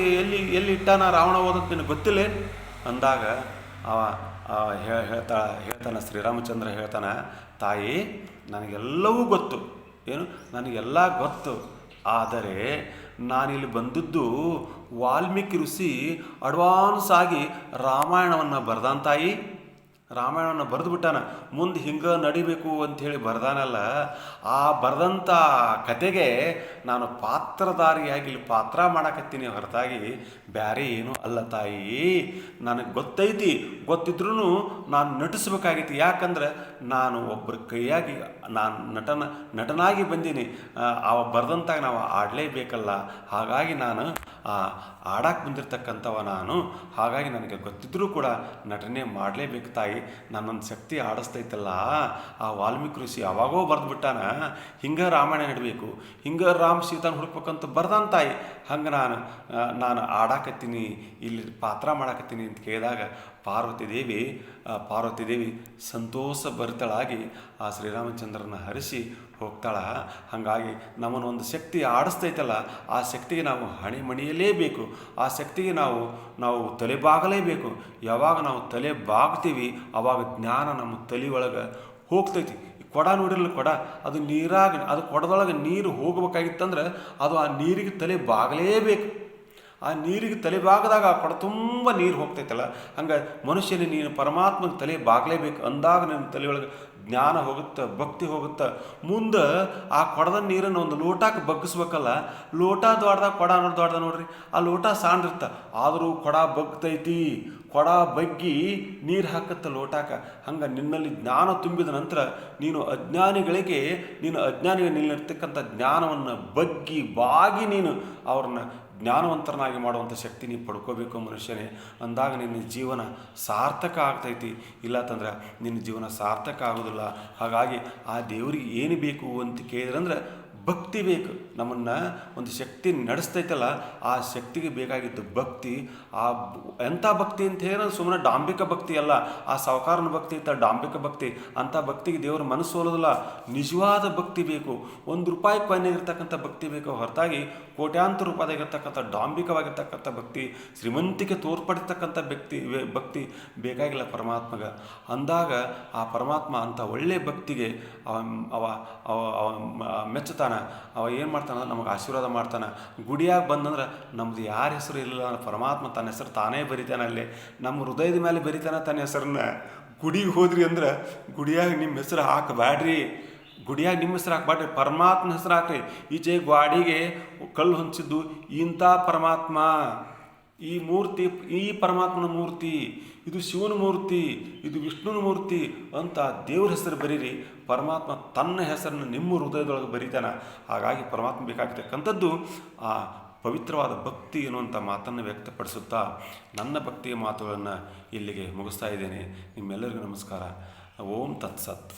ಎಲ್ಲಿ ಇಟ್ಟಾನ ರಾವಣ ಹೋದಂತ ನಿನಗೆ ಗೊತ್ತಿಲ್ಲ ಅಂದಾಗ ಅವ ಹೇಳ್ತಾನೆ ಶ್ರೀರಾಮಚಂದ್ರ ಹೇಳ್ತಾನೆ, ತಾಯಿ ನನಗೆಲ್ಲವೂ ಗೊತ್ತು, ನನಗೆಲ್ಲ ಗೊತ್ತು, ಆದರೆ ನಾನಿಲ್ಲಿ ಬಂದದ್ದು ವಾಲ್ಮೀಕಿ ಋಷಿ ಅಡ್ವಾನ್ಸ್ ಆಗಿ ರಾಮಾಯಣವನ್ನು ಬರ್ದಾನ ತಾಯಿ, ರಾಮಾಯಣವನ್ನು ಬರೆದು ಬಿಟ್ಟಾನ, ಮುಂದೆ ಹಿಂಗೆ ನಡಿಬೇಕು ಅಂಥೇಳಿ ಬರ್ದಾನಲ್ಲ, ಆ ಬರೆದಂಥ ಕತೆಗೆ ನಾನು ಪಾತ್ರಧಾರಿಯಾಗಿ ಇಲ್ಲಿ ಪಾತ್ರ ಮಾಡಕತ್ತೀನಿ ಹೊರತಾಗಿ ಬೇರೆ ಏನೂ ಅಲ್ಲ ತಾಯಿ. ನನಗೆ ಗೊತ್ತಿದ್ರೂ ನಾನು ನಟಿಸ್ಬೇಕಾಗಿತ್ತು, ಯಾಕಂದ್ರೆ ನಾನು ಒಬ್ಬರ ಕೈಯಾಗಿ ನಾನು ನಟನಾಗಿ ಬಂದೀನಿ, ಅವ ಬರೆದಂತಾಗ ನಾವು ಆಡಲೇಬೇಕಲ್ಲ, ಹಾಗಾಗಿ ನಾನು ಆಡಕ್ಕೆ ಬಂದಿರತಕ್ಕಂಥವ ನಾನು, ಹಾಗಾಗಿ ನನಗೆ ಗೊತ್ತಿದ್ರೂ ಕೂಡ ನಟನೆ ಮಾಡಲೇಬೇಕು ತಾಯಿ, ನನ್ನೊಂದು ಶಕ್ತಿ ಆಡಿಸ್ತೈತಲ್ಲ. ಆ ವಾಲ್ಮೀಕಿ ಋಷಿ ಅವಾಗೋ ಬರೆದ್ಬಿಟ್ಟಾನ, ಹಿಂಗೆ ರಾಮಾಯಣ ನಡಬೇಕು, ಹಿಂಗೆ ರಾಮ ಸೀತಾನ ಹುಡುಕ್ಬೇಕಂತ ಬರ್ದಾನ ತಾಯಿ, ಹಂಗೆ ನಾನು ಆಡಾಕತ್ತೀನಿ, ಇಲ್ಲಿ ಪಾತ್ರ ಮಾಡಾಕತ್ತೀನಿ ಅಂತ ಕೇಳಿದಾಗ ಪಾರ್ವತಿ ದೇವಿ ಸಂತೋಷ ಭರಿತಳಾಗಿ ಆ ಶ್ರೀರಾಮಚಂದ್ರನ ಹರಿಸಿ ಹೋಗ್ತಾಳ. ಹಾಗಾಗಿ ನಮ್ಮನ್ನು ಒಂದು ಶಕ್ತಿ ಆಡಿಸ್ತೈತಲ್ಲ, ಆ ಶಕ್ತಿಗೆ ನಾವು ಹಣಿಮಣಿಯಲೇಬೇಕು, ಆ ಶಕ್ತಿಗೆ ನಾವು ತಲೆ ಬಾಗಲೇಬೇಕು. ಯಾವಾಗ ನಾವು ತಲೆ ಬಾಗ್ತೀವಿ ಆವಾಗ ಜ್ಞಾನ ನಮ್ಮ ತಲೆ ಒಳಗೆ ಹೋಗ್ತೈತಿ. ಕೊಡ ನೋಡಿರಲ್ಲ, ಕೊಡ ಅದು ಅದು ಕೊಡದೊಳಗೆ ನೀರು ಹೋಗ್ಬೇಕಾಗಿತ್ತಂದ್ರೆ ಅದು ಆ ನೀರಿಗೆ ತಲೆ ಬಾಗಲೇಬೇಕು. ಆ ನೀರಿಗೆ ತಲೆ ಬಾಗದಾಗ ಆ ಕೊಡ ತುಂಬ ನೀರು ಹೋಗ್ತೈತಲ್ಲ, ಹಂಗೆ ಮನುಷ್ಯನ ನೀನು ಪರಮಾತ್ಮನ ತಲೆ ಬಾಗಲೇಬೇಕು ಅಂದಾಗ ನಿಮ್ಮ ತಲೆಯೊಳಗೆ ಜ್ಞಾನ ಹೋಗುತ್ತೆ, ಭಕ್ತಿ ಹೋಗುತ್ತೆ. ಮುಂದೆ ಆ ಕೊಡದ ನೀರನ್ನು ಒಂದು ಲೋಟಕ್ಕೆ ಬಗ್ಗಿಸ್ಬೇಕಲ್ಲ, ಲೋಟ ದೊಡ್ದಾಗ ಕೊಡ ದೊಡ್ಡ ನೋಡ್ರಿ, ಆ ಲೋಟ ಸಣ್ಣಿರುತ್ತೆ, ಆದರೂ ಕೊಡ ಬಗ್ತೈತಿ, ಕೊಡ ಬಗ್ಗಿ ನೀರು ಹಾಕತ್ತೆ ಲೋಟಕ್ಕೆ. ಹಂಗೆ ನಿನ್ನಲ್ಲಿ ಜ್ಞಾನ ತುಂಬಿದ ನಂತರ ನೀನು ಅಜ್ಞಾನಿಗಳಿಗೆ ನಿಲ್ಲಿರ್ತಕ್ಕಂಥ ಜ್ಞಾನವನ್ನು ಬಾಗಿ ನೀನು ಅವ್ರನ್ನ ಜ್ಞಾನವಂತರನಾಗಿ ಮಾಡುವಂಥ ಶಕ್ತಿ ನೀವು ಪಡ್ಕೋಬೇಕು ಮನುಷ್ಯನೇ. ಅಂದಾಗ ನಿನ್ನ ಜೀವನ ಸಾರ್ಥಕ ಆಗ್ತೈತಿ, ಇಲ್ಲತ್ತಂದ್ರೆ ನಿನ್ನ ಜೀವನ ಸಾರ್ಥಕ ಆಗೋದಿಲ್ಲ. ಹಾಗಾಗಿ ಆ ದೇವರಿಗೆ ಏನು ಬೇಕು ಅಂತ ಕೇಳಿದ್ರಂದ್ರೆ ಭಕ್ತಿ ಬೇಕು. ನಮ್ಮನ್ನು ಒಂದು ಶಕ್ತಿ ನಡೆಸ್ತೈತಲ್ಲ, ಆ ಶಕ್ತಿಗೆ ಬೇಕಾಗಿದ್ದು ಭಕ್ತಿ. ಎಂಥ ಭಕ್ತಿ ಅಂತ ಹೇಳಿದ್ರೆ ಸುಮ್ಮನೆ ಡಾಂಬಿಕ ಭಕ್ತಿ ಅಲ್ಲ, ಆ ಸಾವುಕಾರನ ಭಕ್ತಿ ಇತ್ತ ಡಾಂಬಿಕ ಭಕ್ತಿ, ಅಂಥ ಭಕ್ತಿಗೆ ದೇವರು ಮನಸ್ಸು ಹೋಲೋದಿಲ್ಲ. ನಿಜವಾದ ಭಕ್ತಿ ಬೇಕು, ₹1 ಕಾಯಿನಾಗಿರ್ತಕ್ಕಂಥ ಭಕ್ತಿ ಬೇಕು, ಹೊರತಾಗಿ ಕೋಟ್ಯಾಂತರ ರೂಪಾಯಿದಾಗಿರ್ತಕ್ಕಂಥ ಡಾಂಬಿಕವಾಗಿರ್ತಕ್ಕಂಥ ಭಕ್ತಿ, ಶ್ರೀಮಂತಿಕೆ ತೋರ್ಪಡಿಸ್ತಕ್ಕಂಥ ಭಕ್ತಿ ಬೇಕಾಗಿಲ್ಲ ಪರಮಾತ್ಮಗ. ಅಂದಾಗ ಆ ಪರಮಾತ್ಮ ಅಂಥ ಒಳ್ಳೆಯ ಭಕ್ತಿಗೆ ಅವ ಮೆಚ್ಚುತ್ತಾನೆ. ಅವ ಏನು ಮಾಡ್ತಾನೆ, ನಮಗೆ ಆಶೀರ್ವಾದ ಮಾಡ್ತಾನೆ. ಗುಡಿಯಾಗಿ ಬಂದಂದ್ರೆ ನಮ್ದು ಯಾರ ಹೆಸರು ಇಲ್ಲ, ಪರಮಾತ್ಮ ತನ್ನ ಹೆಸರು ತಾನೇ ಬರಿತಾನೆ. ಅಲ್ಲೇ ನಮ್ಮ ಹೃದಯದ ಮೇಲೆ ಬರಿತಾನೆ ತನ್ನ ಹೆಸರನ್ನ. ಗುಡಿಗೆ ಹೋದ್ರಿ ಅಂದ್ರೆ ಗುಡಿಯಾಗಿ ನಿಮ್ಮ ಹೆಸರು ಹಾಕಬೇಡ್ರಿ, ಗುಡಿಯಾಗಿ ನಿಮ್ಮ ಹೆಸರು ಹಾಕಬೇಡ್ರಿ, ಪರಮಾತ್ಮನ ಹೆಸರು ಹಾಕ್ರಿ. ಈಚೆ ಗಾಡಿಗೆ ಕಲ್ಲು ಹೊಂಚಿದ್ದು ಇಂಥ ಪರಮಾತ್ಮ, ಈ ಮೂರ್ತಿ ಈ ಪರಮಾತ್ಮನ ಮೂರ್ತಿ, ಇದು ಶಿವನ ಮೂರ್ತಿ, ಇದು ವಿಷ್ಣುನ ಮೂರ್ತಿ ಅಂತ ದೇವ್ರ ಹೆಸರು ಬರೀರಿ. ಪರಮಾತ್ಮ ತನ್ನ ಹೆಸರನ್ನು ನಿಮ್ಮ ಹೃದಯದೊಳಗೆ ಬರೀತಾನೆ. ಹಾಗಾಗಿ ಪರಮಾತ್ಮ ಬೇಕಾಗಿರ್ತಕ್ಕಂಥದ್ದು ಆ ಪವಿತ್ರವಾದ ಭಕ್ತಿ ಎನ್ನುವಂಥ ಮಾತನ್ನು ವ್ಯಕ್ತಪಡಿಸುತ್ತಾ ನನ್ನ ಭಕ್ತಿಯ ಮಾತುಗಳನ್ನು ಇಲ್ಲಿಗೆ ಮುಗಿಸ್ತಾ ಇದ್ದೇನೆ. ನಿಮ್ಮೆಲ್ಲರಿಗೂ ನಮಸ್ಕಾರ. ಓಂ ತತ್ಸತ್.